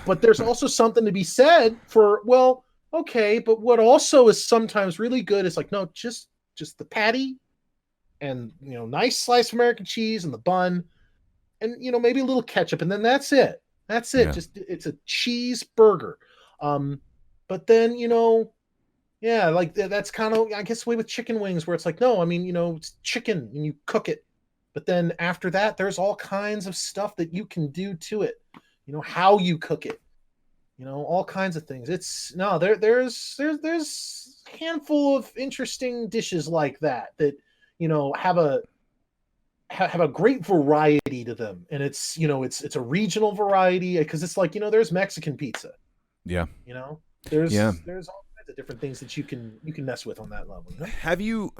But there's also something to be said for, well, okay, but what also is sometimes really good is like, no, just the patty and, nice slice of American cheese and the bun and, maybe a little ketchup. And then that's it. That's it. Yeah. Just, it's a cheeseburger. But then, yeah, like that's kind of, I guess, the way with chicken wings where it's like, no, I mean, it's chicken and you cook it. But then after that, there's all kinds of stuff that you can do to it. How you cook it, all kinds of things. It's no, there's a handful of interesting dishes like that have a great variety to them. And it's, it's a regional variety, because it's like, there's Mexican pizza. Yeah. There's all kinds of different things that you can mess with on that level.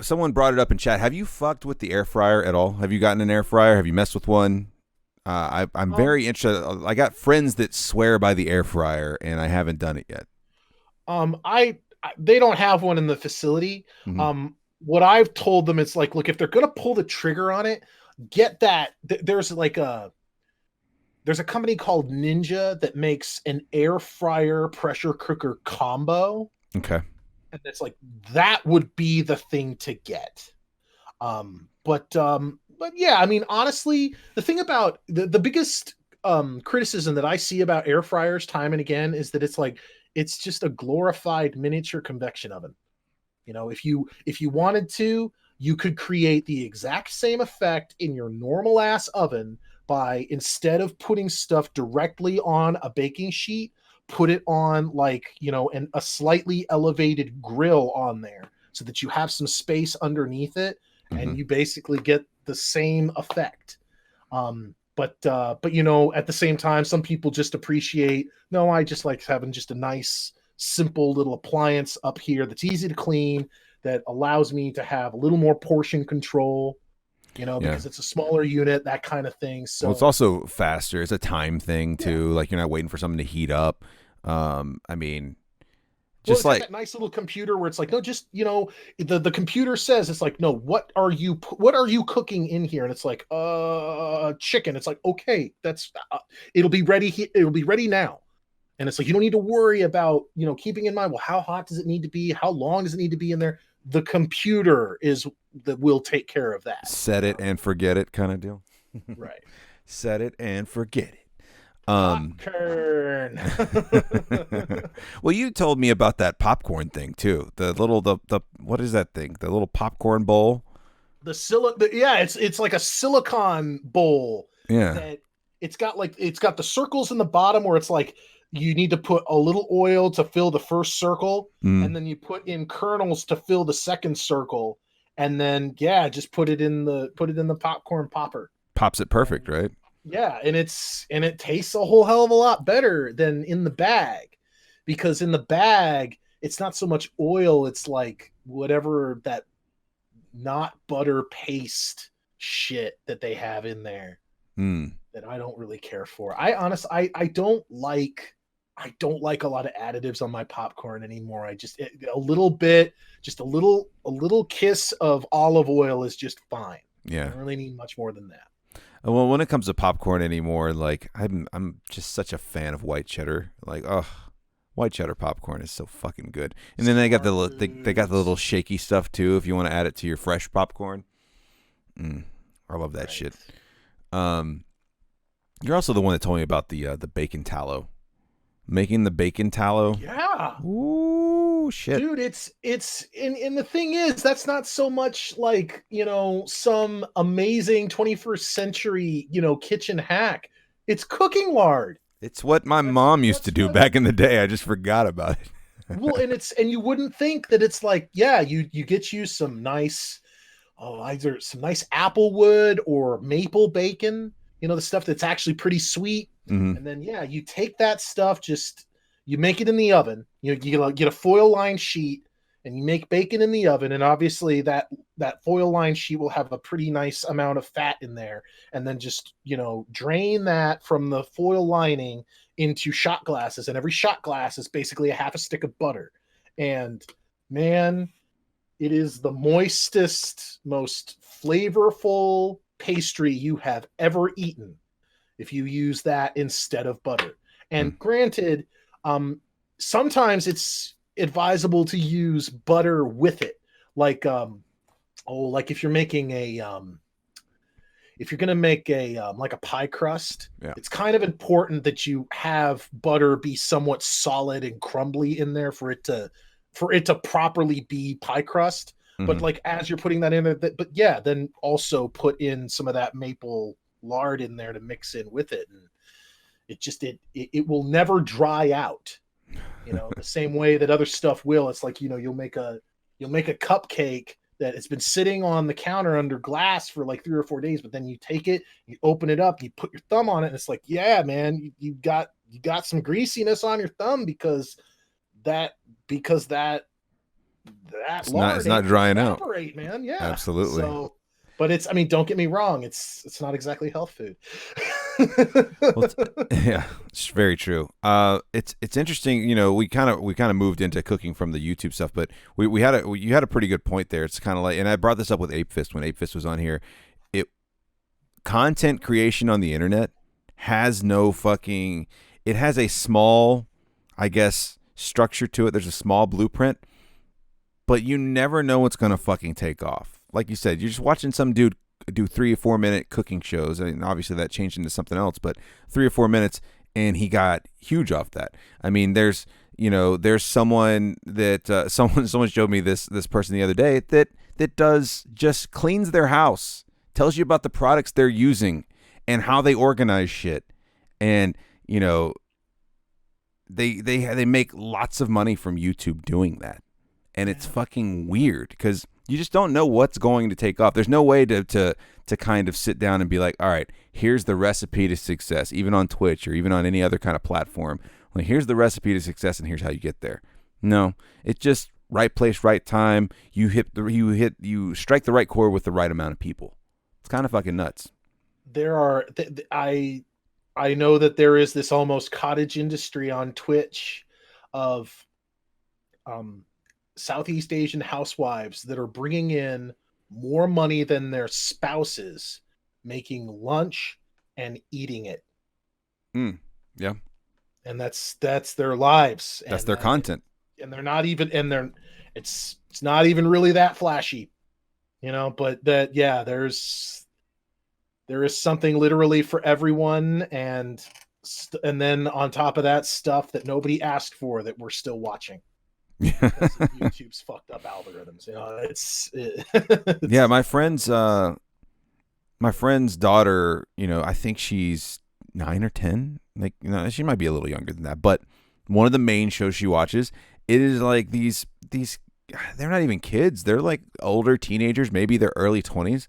Someone brought it up in chat. Have you fucked with the air fryer at all? Have you gotten an air fryer? Have you messed with one? I'm very interested. I got friends that swear by the air fryer, and I haven't done it yet. They don't have one in the facility. Mm-hmm. What I've told them, it's like, look, if they're gonna pull the trigger on it, get that. There's a company called Ninja that makes an air fryer pressure cooker combo. Okay. And it's like, that would be the thing to get. But yeah, I mean, honestly, the thing about the biggest criticism that I see about air fryers time and again is that it's just a glorified miniature convection oven. If you wanted to, you could create the exact same effect in your normal ass oven by, instead of putting stuff directly on a baking sheet, put it on a slightly elevated grill on there so that you have some space underneath it. Mm-hmm. And you basically get the same effect. But at the same time, some people just appreciate, no, I just like having just a nice, simple little appliance up here that's easy to clean, that allows me to have a little more portion control, because it's a smaller unit, that kind of thing. So it's also faster. It's a time thing too. Yeah. Like, you're not waiting for something to heat up. I mean, just like that nice little computer where it's like, no, just, the computer says, it's like, no, what are you cooking in here? And it's like, chicken. It's like, okay, that's, it'll be ready now. And it's like, you don't need to worry about, keeping in mind, well, how hot does it need to be? How long does it need to be in there? The computer is that will take care of that. Set it and forget it kind of deal. Right. Set it and forget it. Popcorn. Well, you told me about that popcorn thing too. The what is that thing? The little popcorn bowl. It's like a silicone bowl. Yeah. That it's got the circles in the bottom where it's like you need to put a little oil to fill the first circle, and then you put in kernels to fill the second circle, and then just put it in the popcorn popper. Pops it perfect, right? Yeah, and it tastes a whole hell of a lot better than in the bag, because in the bag it's not so much oil, it's like whatever that not butter paste shit that they have in there that I don't really care for. I don't like a lot of additives on my popcorn anymore. A little kiss of olive oil is just fine. Yeah. I don't really need much more than that. Well, when it comes to popcorn anymore, like I'm just such a fan of white cheddar. Like, white cheddar popcorn is so fucking good. And then they got the little shaky stuff too, if you want to add it to your fresh popcorn. I love that shit. You're also the one that told me about the bacon tallow. Making the bacon tallow. Yeah. Ooh. Ooh, shit. Dude, it's and the thing is, that's not so much like, some amazing 21st century, kitchen hack. It's cooking lard. It's what my That's mom used to that's do what back in the day. I just forgot about it. well, and you wouldn't think that it's like, yeah, you get you some nice, either some nice applewood or maple bacon, the stuff that's actually pretty sweet. Mm-hmm. And then, yeah, you take that stuff, just you make it in the oven. You get a foil lined sheet and you make bacon in the oven. And obviously that foil lined sheet will have a pretty nice amount of fat in there. And then just, drain that from the foil lining into shot glasses. And every shot glass is basically a half a stick of butter. And man, it is the moistest, most flavorful pastry you have ever eaten if you use that instead of butter. And granted, sometimes it's advisable to use butter with it. Like, like if you're making if you're going to make like a pie crust, Yeah. it's kind of important that you have butter be somewhat solid and crumbly in there for it to properly be pie crust. But like as you're putting that in there, but yeah, then also put in some of that maple lard in there to mix in with it, and it will never dry out. The same way that other stuff will. It's like, you'll make a cupcake that it's been sitting on the counter under glass for like 3 or 4 days, but then you take it, you open it up, you put your thumb on it, and it's like, yeah, man, you got some greasiness on your thumb because that It's not drying out, man. Yeah, absolutely. So, but don't get me wrong, it's not exactly health food. Well, yeah, it's very true. It's interesting. We kind of moved into cooking from the YouTube stuff, but you had a pretty good point there. It's kind of like, and I brought this up with Ape Fist when Ape Fist was on here. Content creation on the internet has no fucking. It has a small, I guess, structure to it. There's a small blueprint, but you never know what's gonna fucking take off. Like you said, you're just watching some dude do 3 or 4 minute cooking shows, and obviously that changed into something else, but 3 or 4 minutes, and he got huge off that. I mean, there's someone that someone showed me this person the other day that does just cleans their house, tells you about the products they're using and how they organize shit, and they make lots of money from YouTube doing that. And it's fucking weird because you just don't know what's going to take off. There's no way to kind of sit down and be like, all right, here's the recipe to success, even on Twitch or even on any other kind of platform. Like, here's the recipe to success, and here's how you get there. No, it's just right place, right time. You strike the right chord with the right amount of people. It's kind of fucking nuts. There are, I know that there is this almost cottage industry on Twitch of, Southeast Asian housewives that are bringing in more money than their spouses, making lunch and eating it. Yeah. And that's their lives. That's their content. And they're not even, it's not even really that flashy, but that, yeah, there is something literally for everyone. And then on top of that, stuff that nobody asked for that we're still watching. YouTube's fucked up algorithms. Yeah, my friend's daughter, I think she's 9 or 10. Like, she might be a little younger than that, but one of the main shows she watches, it is like these they're not even kids, they're like older teenagers, maybe their early 20s,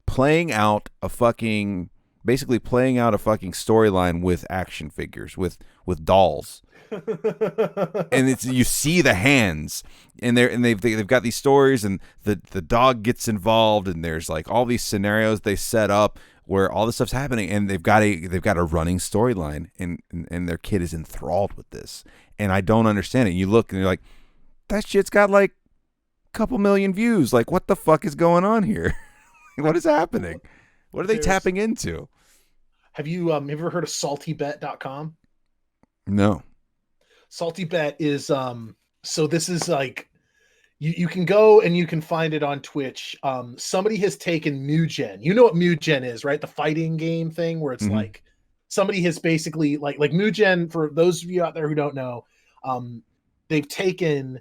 playing out a fucking storyline with action figures, with dolls. And you see the hands, and they've got these stories, and the dog gets involved, and there's like all these scenarios they set up where all this stuff's happening, and they've got a running storyline, and their kid is enthralled with this, and I don't understand it. You look and you're like, that shit's got like a couple million views. Like, what the fuck is going on here? What is happening? What are they tapping into? Have you ever heard of saltybet.com? No. SaltyBet is so this is like you can go and you can find it on Twitch. Somebody has taken Mugen. You know what Mugen is, right? The fighting game thing where it's like somebody has basically like Mugen, for those of you out there who don't know, they've taken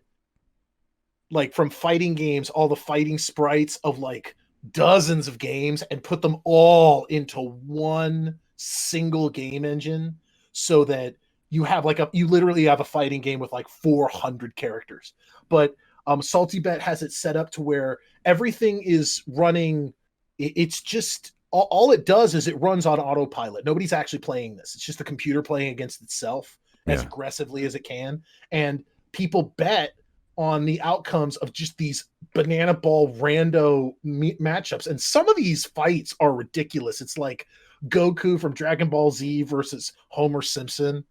like from fighting games, all the fighting sprites of like dozens of games and put them all into one single game engine so that you have like you literally have a fighting game with like 400 characters. But Salty Bet has it set up to where everything is running. It's just all it does is it runs on autopilot. Nobody's actually playing this. It's just the computer playing against itself as aggressively as it can. And people bet on the outcomes of just these banana ball rando matchups. And some of these fights are ridiculous. It's like Goku from Dragon Ball Z versus Homer Simpson.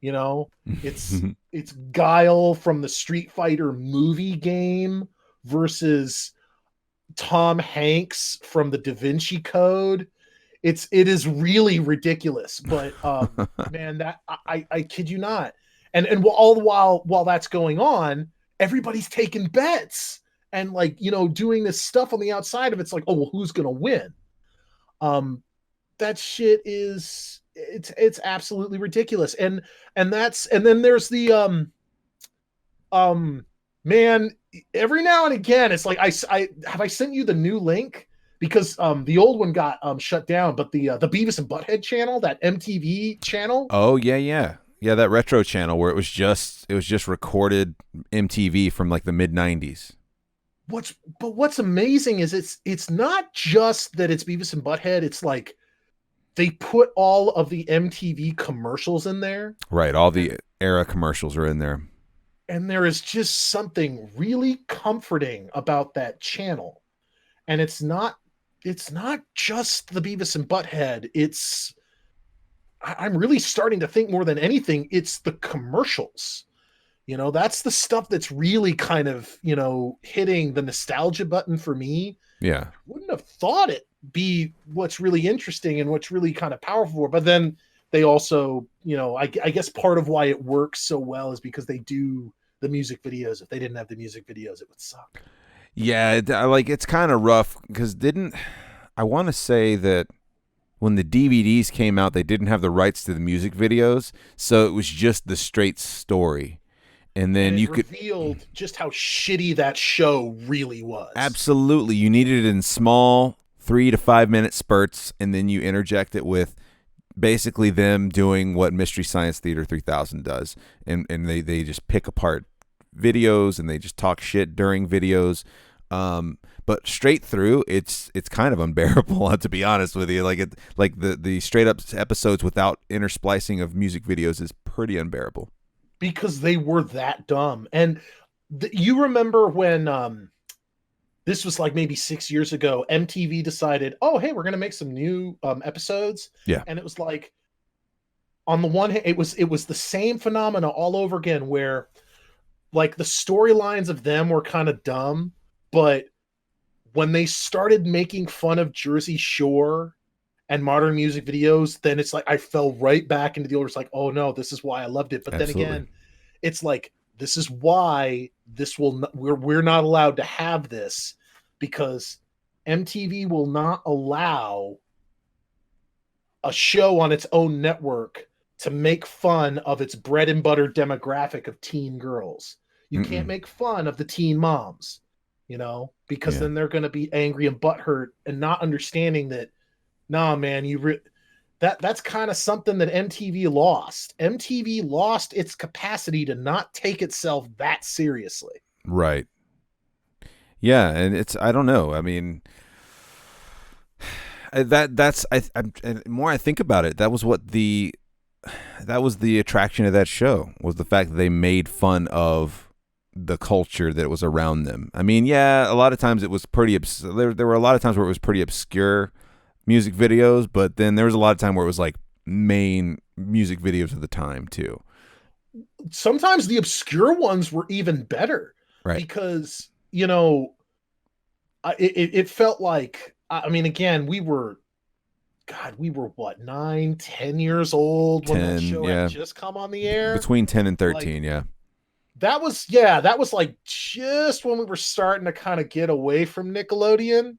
You know, it's Guile from the Street Fighter movie game versus Tom Hanks from the Da Vinci Code. It is really ridiculous, but man, that I kid you not. And all the while that's going on, everybody's taking bets and like, you know, doing this stuff on the outside of it's like, oh well, who's gonna win? That shit is it's absolutely ridiculous. And then there's the man, every now and again it's like I sent you the new link because the old one got shut down, but the Beavis and Butthead channel, that MTV channel. Oh yeah, that retro channel where it was just recorded MTV from like the mid 90s. What's amazing is it's not just that it's Beavis and Butthead, it's like they put all of the MTV commercials in there. Right, all the era commercials are in there. And there is just something really comforting about that channel. And it's not just the Beavis and Butthead. I'm really starting to think more than anything, it's the commercials. You know, that's the stuff that's really kind of, you know, hitting the nostalgia button for me. Yeah. Wouldn't have thought it be what's really interesting and what's really kind of powerful. But then they also, you know, I guess part of why it works so well is because they do the music videos. If they didn't have the music videos, it would suck. Yeah, like it's kind of rough because I want to say that when the DVDs came out, they didn't have the rights to the music videos, so it was just the straight story. And then you revealed just how shitty that show really was. Absolutely. You needed it in small 3 to 5 minute spurts, and then you interject it with basically them doing what Mystery Science Theater 3000 does. And they just pick apart videos and they just talk shit during videos. But straight through, it's kind of unbearable, to be honest with you. Like the straight up episodes without intersplicing of music videos is pretty unbearable. Because they were that dumb. And you remember when this was like maybe 6 years ago, MTV decided, oh, hey, we're going to make some new episodes. Yeah. And it was like, on the one hand, it was the same phenomena all over again, where like the storylines of them were kind of dumb, but when they started making fun of Jersey Shore and modern music videos, then it's like I fell right back into the old. It's like, oh no, this is why I loved it. But Absolutely. Then again, it's like, this is why this will not, we're not allowed to have this, because MTV will not allow a show on its own network to make fun of its bread and butter demographic of teen girls. You can't make fun of the teen moms, you know, because then they're going to be angry and butthurt and not understanding that, nah, man, that's kind of something that MTV lost. MTV lost its capacity to not take itself that seriously. Right. Yeah, and I don't know. I mean, that's more I think about it, that was the attraction of that show, was the fact that they made fun of the culture that was around them. I mean, yeah, a lot of times it was pretty there were a lot of times where it was pretty obscure music videos, but then there was a lot of time where it was like main music videos of the time too. Sometimes the obscure ones were even better, right? Because, you know, it felt like, I mean, again, we were what, 9, 10 years old when that show had just come on the air? Between 10 and 13, like, yeah. That was like just when we were starting to kind of get away from Nickelodeon.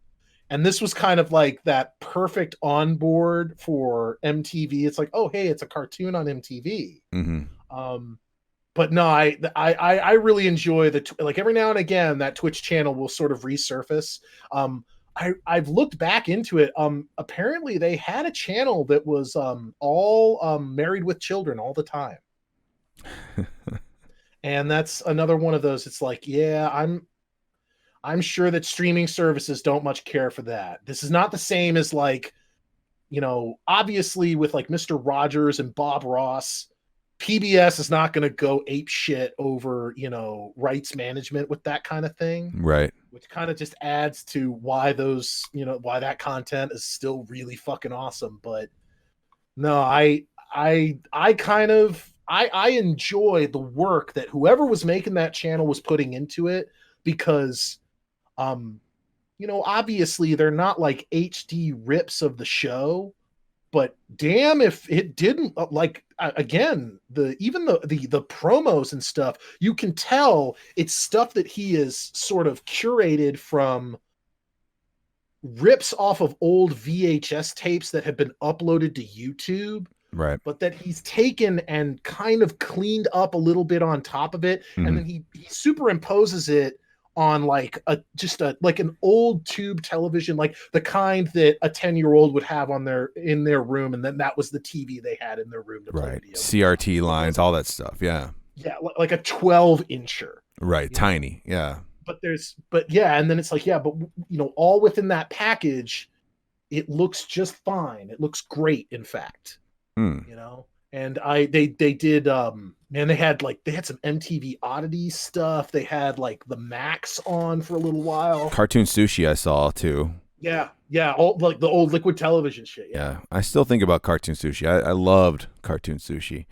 And this was kind of like that perfect onboard for MTV. It's like, oh, hey, it's a cartoon on MTV. Mm-hmm. but no, I really enjoy like every now and again that Twitch channel will sort of resurface. I've looked back into it. Apparently they had a channel that was all married with children all the time. And that's another one of those. It's like, yeah, I'm sure that streaming services don't much care for that. This is not the same as like, obviously with like Mr. Rogers and Bob Ross, PBS is not going to go ape shit over, rights management with that kind of thing. Right. Which kind of just adds to why why that content is still really fucking awesome. But no, I enjoy the work that whoever was making that channel was putting into it, because obviously they're not like HD rips of the show, but damn if it didn't, like, again, the promos and stuff, you can tell it's stuff that he is sort of curated from rips off of old VHS tapes that have been uploaded to YouTube. Right. But that he's taken and kind of cleaned up a little bit on top of it. Mm-hmm. And then he superimposes it on like like an old tube television, like the kind that a 10-year-old would have in their room. And then that was the TV they had in their room to play video. CRT lines, all that stuff. Yeah. Yeah. Like a 12-incher. Right. Tiny. Yeah. But yeah. And then it's like, yeah, but all within that package, it looks just fine. It looks great. In fact, and they did, man, they had some MTV oddity stuff. They had like the Max on for a little while. Cartoon Sushi I saw too. Yeah, all like the old Liquid Television shit. Yeah, I still think about Cartoon Sushi. I loved Cartoon Sushi.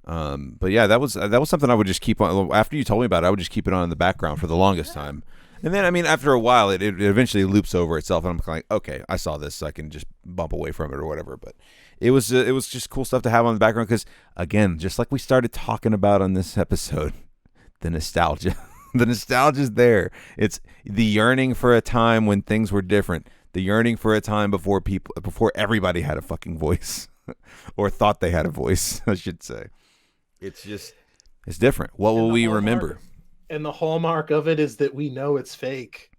But yeah, that was something I would just keep on. After you told me about it, I would just keep it on in the background for the longest time. And then, I mean, after a while, it eventually loops over itself, and I'm like, okay, I saw this, so I can just bump away from it or whatever. But it was just cool stuff to have on the background because, again, just like we started talking about on this episode, the nostalgia, the nostalgia's there. It's the yearning for a time when things were different. The yearning for a time before everybody had a fucking voice, or thought they had a voice, I should say. It's different. What will we remember? And the hallmark of it is that we know it's fake.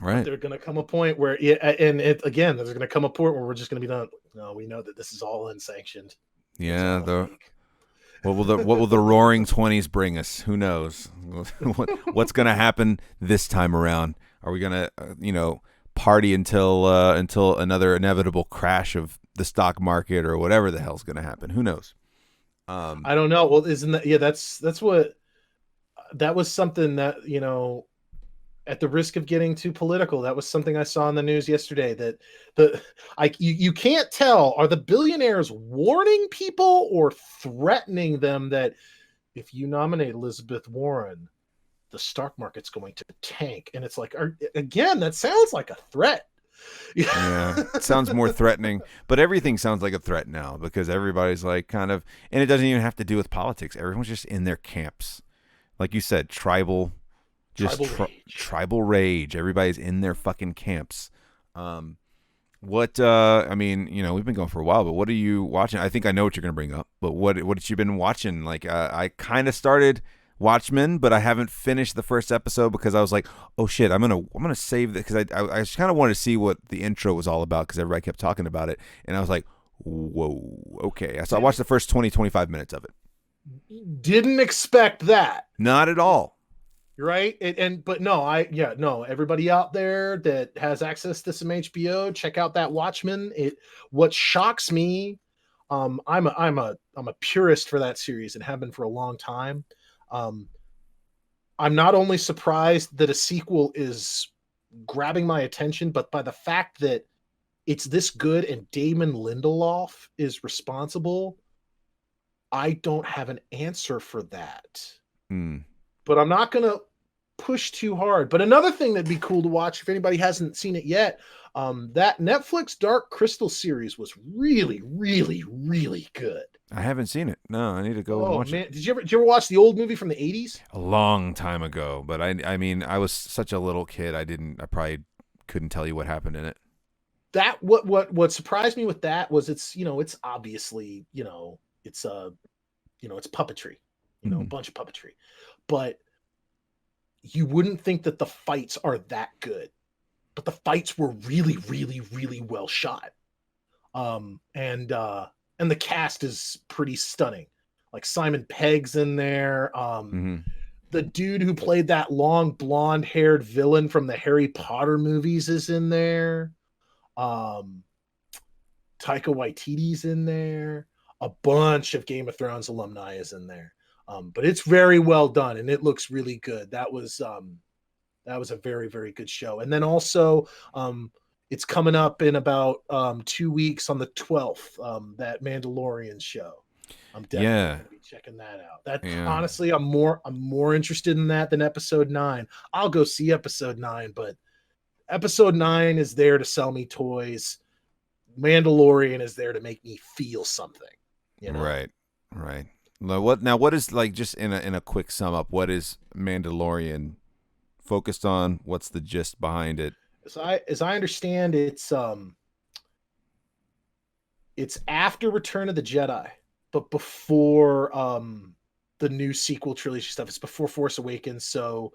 Right. There's going to come a point where, there's going to come a point where we're just going to be done. No, we know that this is all unsanctioned. Yeah. What will the Roaring '20s bring us? Who knows? What's going to happen this time around? Are we going to, party until another inevitable crash of the stock market or whatever the hell's going to happen? Who knows? I don't know. Well, isn't that, that was something that, at the risk of getting too political, that was something I saw in the news yesterday, that you can't tell, are the billionaires warning people or threatening them that if you nominate Elizabeth Warren, the stock market's going to tank? And it's like, again, that sounds like a threat. Yeah, it sounds more threatening, but everything sounds like a threat now because everybody's like kind of, and it doesn't even have to do with politics. Everyone's just in their camps. Like you said, tribal rage. Everybody's in their fucking camps. I mean, we've been going for a while, but what are you watching? I think I know what you're going to bring up, but what have you been watching? Like, I kind of started Watchmen, but I haven't finished the first episode because I was like, oh shit, I'm gonna save this because I just kind of wanted to see what the intro was all about because everybody kept talking about it, and I was like, whoa, okay. So I watched the first 20-25 minutes of it. Didn't expect that. Not at all. Right. But everybody out there that has access to some HBO, check out that Watchmen. What shocks me, I'm a purist for that series and have been for a long time. I'm not only surprised that a sequel is grabbing my attention, but by the fact that it's this good and Damon Lindelof is responsible. I don't have an answer for that. But I'm not going to push too hard. But another thing that'd be cool to watch if anybody hasn't seen it yet, that Netflix Dark Crystal series was really, really, really good. I haven't seen it. No, I need to go and watch it. Did you ever watch the old movie from the 80s? A long time ago, but I mean, I was such a little kid. I probably couldn't tell you what happened in it. That what surprised me with that was it's obviously, it's puppetry. a bunch of puppetry. But you wouldn't think that the fights are that good. But the fights were really, really, really well shot. And the cast is pretty stunning. Like Simon Pegg's in there. The dude who played that long blonde-haired villain from the Harry Potter movies is in there. Taika Waititi's in there. A bunch of Game of Thrones alumni is in there. But it's very well done and it looks really good. That was a very, very good show. And then also it's coming up in about 2 weeks on the 12th, that Mandalorian show. I'm definitely going to be checking that out. Honestly, I'm more interested in that than episode 9. I'll go see episode 9, but episode 9 is there to sell me toys. Mandalorian is there to make me feel something. Right. What is, like, just in a quick sum up, what is Mandalorian focused on? What's the gist behind it? As I understand, it's after Return of the Jedi, but before the new sequel trilogy stuff. It's before Force Awakens, so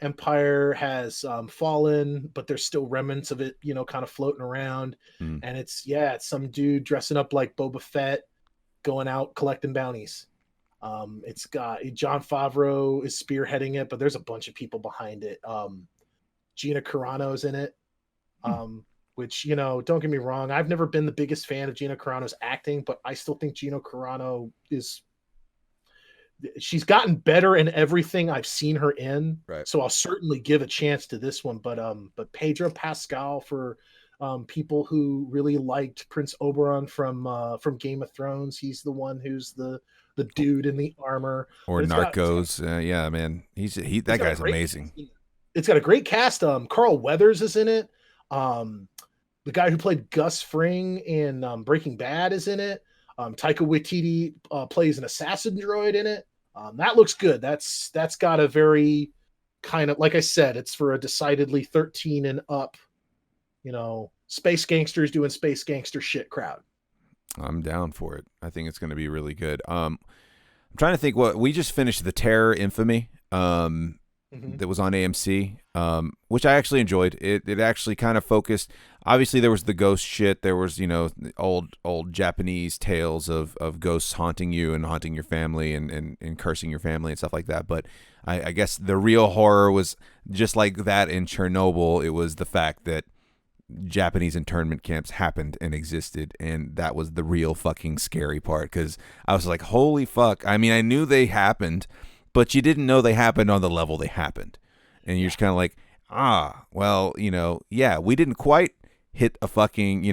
Empire has fallen, but there's still remnants of it, kind of floating around. And it's some dude dressing up like Boba Fett, going out collecting bounties. It's got Jon Favreau is spearheading it, but there's a bunch of people behind it. Gina Carano's in it, which, don't get me wrong, I've never been the biggest fan of Gina Carano's acting, but I still think Gina Carano she's gotten better in everything I've seen her in. Right. So I'll certainly give a chance to this one. But Pedro Pascal, for people who really liked Prince Oberyn from Game of Thrones, he's the one who's the dude in the armor. Or Narcos. Yeah, man. That guy's amazing. It's got a great cast. Carl Weathers is in it. The guy who played Gus Fring in Breaking Bad is in it. Taika Waititi plays an assassin droid in it. That looks good. That's got a very kind of, like I said, it's for a decidedly 13 and up, space gangsters doing space gangster shit crowd. I'm down for it. I think it's going to be really good. I'm trying to think what we just finished, The Terror Infamy. That was on AMC, which I actually enjoyed. It actually kind of focused. Obviously, there was the ghost shit. There was, old Japanese tales of ghosts haunting you and haunting your family and cursing your family and stuff like that. But I guess the real horror was just like that in Chernobyl. It was the fact that Japanese internment camps happened and existed, and that was the real fucking scary part, because I was like, holy fuck. I mean, I knew they happened, but you didn't know they happened on the level they happened. And you're just kind of like, well, we didn't quite hit a fucking,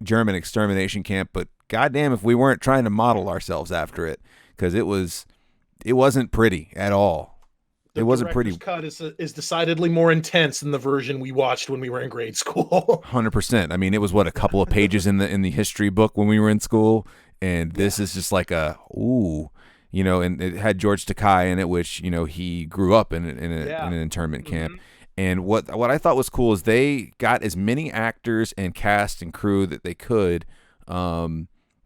German extermination camp, but goddamn if we weren't trying to model ourselves after it, because it wasn't pretty at all. It wasn't pretty. The cut is decidedly more intense than the version we watched when we were in grade school. 100%. I mean, it was a couple of pages in the history book when we were in school, and this is just like and it had George Takei in it, which, he grew up in an internment camp. And what I thought was cool is they got as many actors and cast and crew that they could,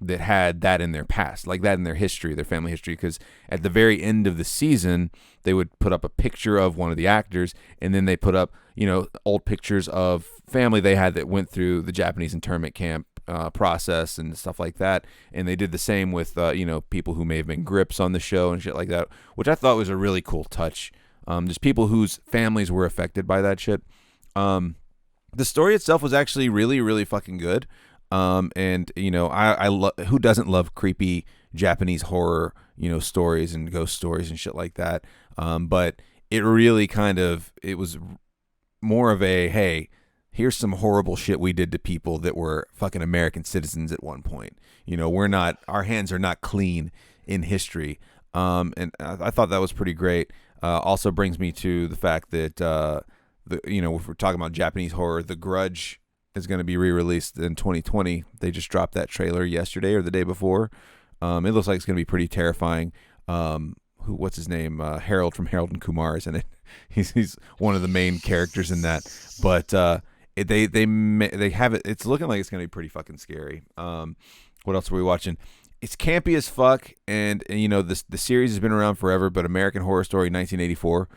that had that in their past, like that in their history, their family history. Because at the very end of the season, they would put up a picture of one of the actors, and then they put up, old pictures of family they had that went through the Japanese internment camp process and stuff like that. And they did the same with people who may have been grips on the show and shit like that, which I thought was a really cool touch. Just people whose families were affected by that shit. The story itself was actually really, really fucking good. And I who doesn't love creepy Japanese horror, stories and ghost stories and shit like that. But it really it was more of a, hey, here's some horrible shit we did to people that were fucking American citizens at one point. Our hands are not clean in history. And I thought that was pretty great. Also brings me to the fact that, if we're talking about Japanese horror, The Grudge is going to be re-released in 2020. They just dropped that trailer yesterday or the day before. It looks like it's going to be pretty terrifying. What's his name? Harold from Harold and Kumar is in it. He's one of the main characters in that. But they have it. It's looking like it's going to be pretty fucking scary. What else are we watching? it's campy as fuck, and you know the series has been around forever. But American Horror Story 1984,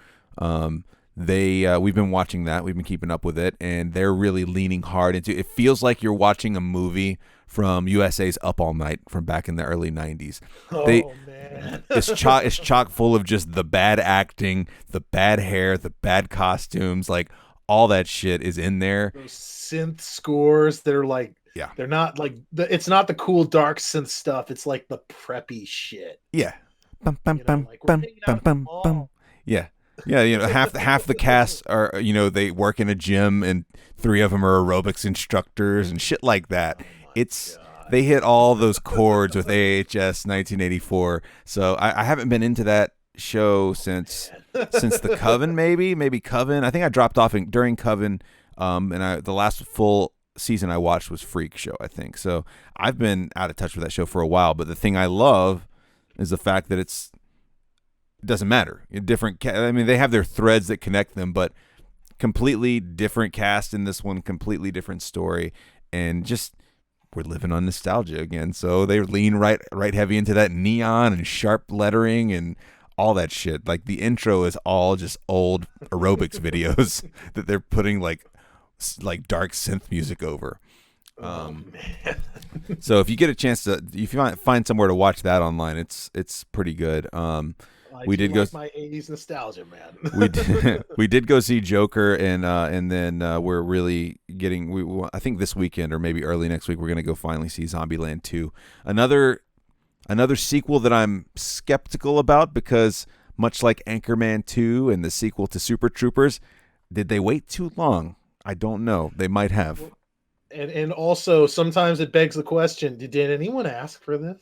we've been watching that. We've been keeping up with it, and they're really leaning hard into. It feels like you're watching a movie from USA's Up All Night from back in the early 90s. Man. It's chock full of just the bad acting, the bad hair, the bad costumes, like all that shit is in there. Those synth scores, they're like, yeah, they're not like it's not the cool dark synth stuff. It's like the preppy shit. Yeah. Bum, bum, bum, bum, bum, bum, bum. Yeah. Yeah, you know, half the cast are, you know, they work in a gym and 3 of them are aerobics instructors and shit like that. They hit all those chords with AHS 1984. So I haven't been into that show since the Coven, maybe Coven. I think I dropped off during Coven, and the last full season I watched was Freak Show, I think. So I've been out of touch with that show for a while. But the thing I love is the fact that it doesn't matter. I mean, they have their threads that connect them, but completely different cast in this one, completely different story, and just we're living on nostalgia again. So they lean right heavy into that neon and sharp lettering and all that shit. Like the intro is all just old aerobics videos that they're putting like dark synth music over. Man. So if you get a chance if you find somewhere to watch that online, it's pretty good. We did go my 80s nostalgia, man. we did go see Joker, and then we're really getting. I think this weekend or maybe early next week we're gonna go finally see Zombieland 2. Another sequel that I'm skeptical about because much like Anchorman 2 and the sequel to Super Troopers, did they wait too long? I don't know. They might have. And also sometimes it begs the question: Did anyone ask for this?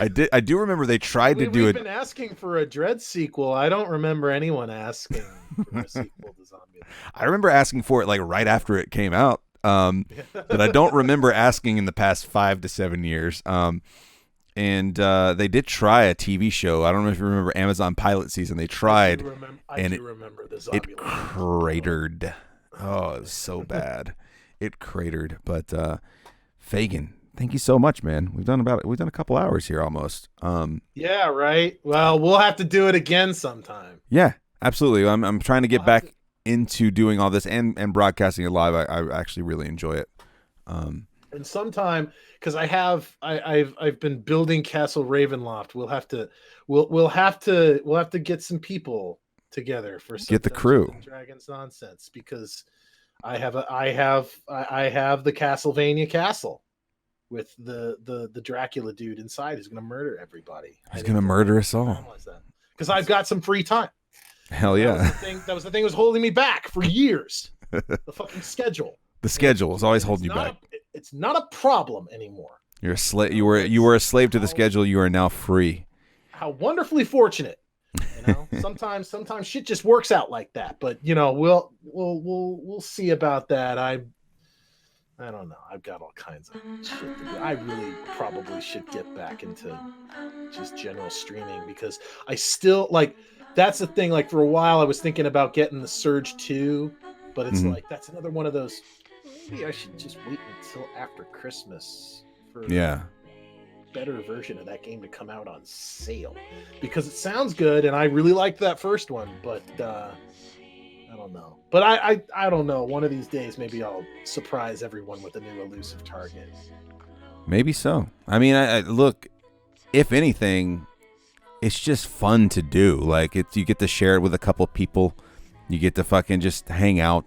I do remember they tried to do it. We've been asking for a Dread sequel. I don't remember anyone asking for a sequel to Zombie. I remember asking for it like right after it came out, but I don't remember asking in the past 5 to 7 years. And they did try a TV show. I don't know if you remember Amazon pilot season. They tried, I do remember the it cratered. Oh, it was so bad. It cratered. But Fagin, thank you so much, man. We've done a couple hours here almost. Yeah, right. Well, we'll have to do it again sometime. Yeah, absolutely. I'm trying to get back into doing all this and broadcasting it live. I actually really enjoy it. And sometime, because I've been building Castle Ravenloft. We'll have to get some people together for some get the crew Dragons nonsense, because I have the Castlevania castle with the Dracula dude inside who's gonna murder everybody. He's gonna murder us all. Because I've got some free time. Hell yeah. That was the thing that was holding me back for years. The fucking schedule. The schedule is always holding you back. It's not a problem anymore. You're a slave. You were a slave to the schedule. You are now free. How wonderfully fortunate. You know, sometimes shit just works out like that. But you know, we'll see about that. I don't know. I've got all kinds of shit to do. I really probably should get back into just general streaming, because I still like. That's the thing. Like for a while, I was thinking about getting the Surge 2, but it's like that's another one of those. Maybe I should just wait until after Christmas for a better version of that game to come out on sale, because it sounds good and I really liked that first one. But I don't know. But I don't know. One of these days, maybe I'll surprise everyone with a new elusive target. Maybe so. I mean, I look. If anything, it's just fun to do. Like you get to share it with a couple people. You get to fucking just hang out.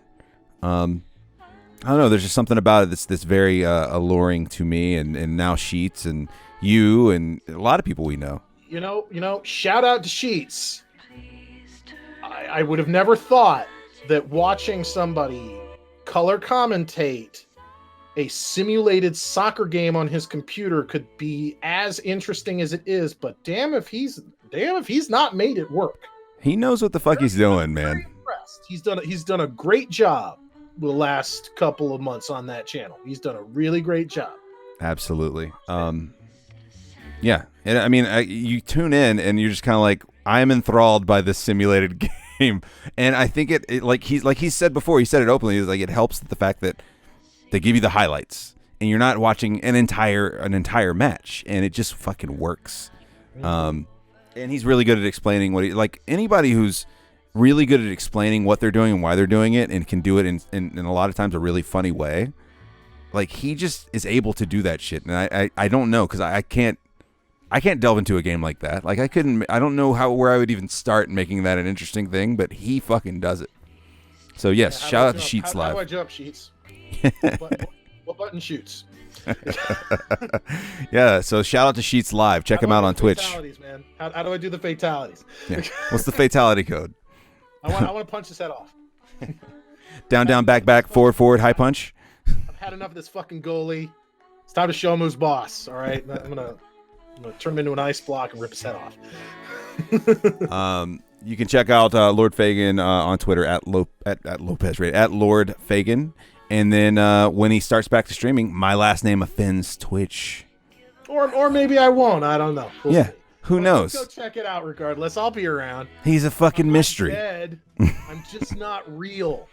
I don't know. There's just something about it that's very alluring to me, and now Sheets and you and a lot of people we know. You know. Shout out to Sheets. I would have never thought that watching somebody color commentate a simulated soccer game on his computer could be as interesting as it is. But damn if he's not made it work. He knows what the fuck he's doing, man. He's done a great job the last couple of months on that channel. He's done a really great job. Absolutely. Yeah. And I mean, you tune in and you're just kind of like, I'm enthralled by this simulated game. And I think it like he said before, he said it openly, it was like, it helps the fact that they give you the highlights and you're not watching an entire match, and it just fucking works. And he's really good at explaining what anybody who's really good at explaining what they're doing and why they're doing it, and can do it in a lot of times a really funny way. Like, he just is able to do that shit, and I don't know, because I can't delve into a game like that. Like, I don't know where I would even start making that an interesting thing, but he fucking does it. So yes, shout out to Sheets Live. How do I jump, Sheets? What button shoots? Yeah, so shout out to Sheets Live. Check him out on Twitch. Fatalities, man. How do I do the fatalities? Yeah. What's the fatality code? I want to punch his head off. Down, back, forward, high punch. I've had enough of this fucking goalie. It's time to show him who's boss. All right, I'm gonna turn him into an ice block and rip his head off. You can check out Lord Fagan on Twitter at LopezRadio, at Lord Fagan, and then when he starts back to streaming, my last name offends Twitch. Or maybe I won't. I don't know. We'll see. Who knows? Let's go check it out. Regardless, I'll be around. He's a fucking mystery. Dead. I'm just not real.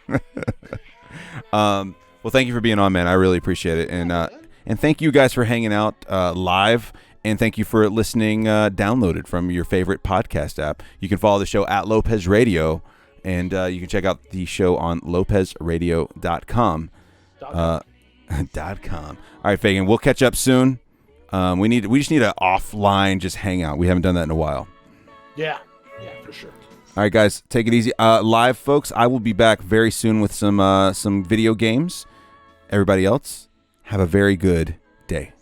Well, thank you for being on, man. I really appreciate it, and thank you guys for hanging out live, and thank you for listening downloaded from your favorite podcast app. You can follow the show at LopezRadio, and you can check out the show on LopezRadio.com. .com. All right, Fagan, we'll catch up soon. We just need an offline just hangout. We haven't done that in a while. Yeah, for sure. All right, guys, take it easy. Live, folks, I will be back very soon with some video games. Everybody else, have a very good day.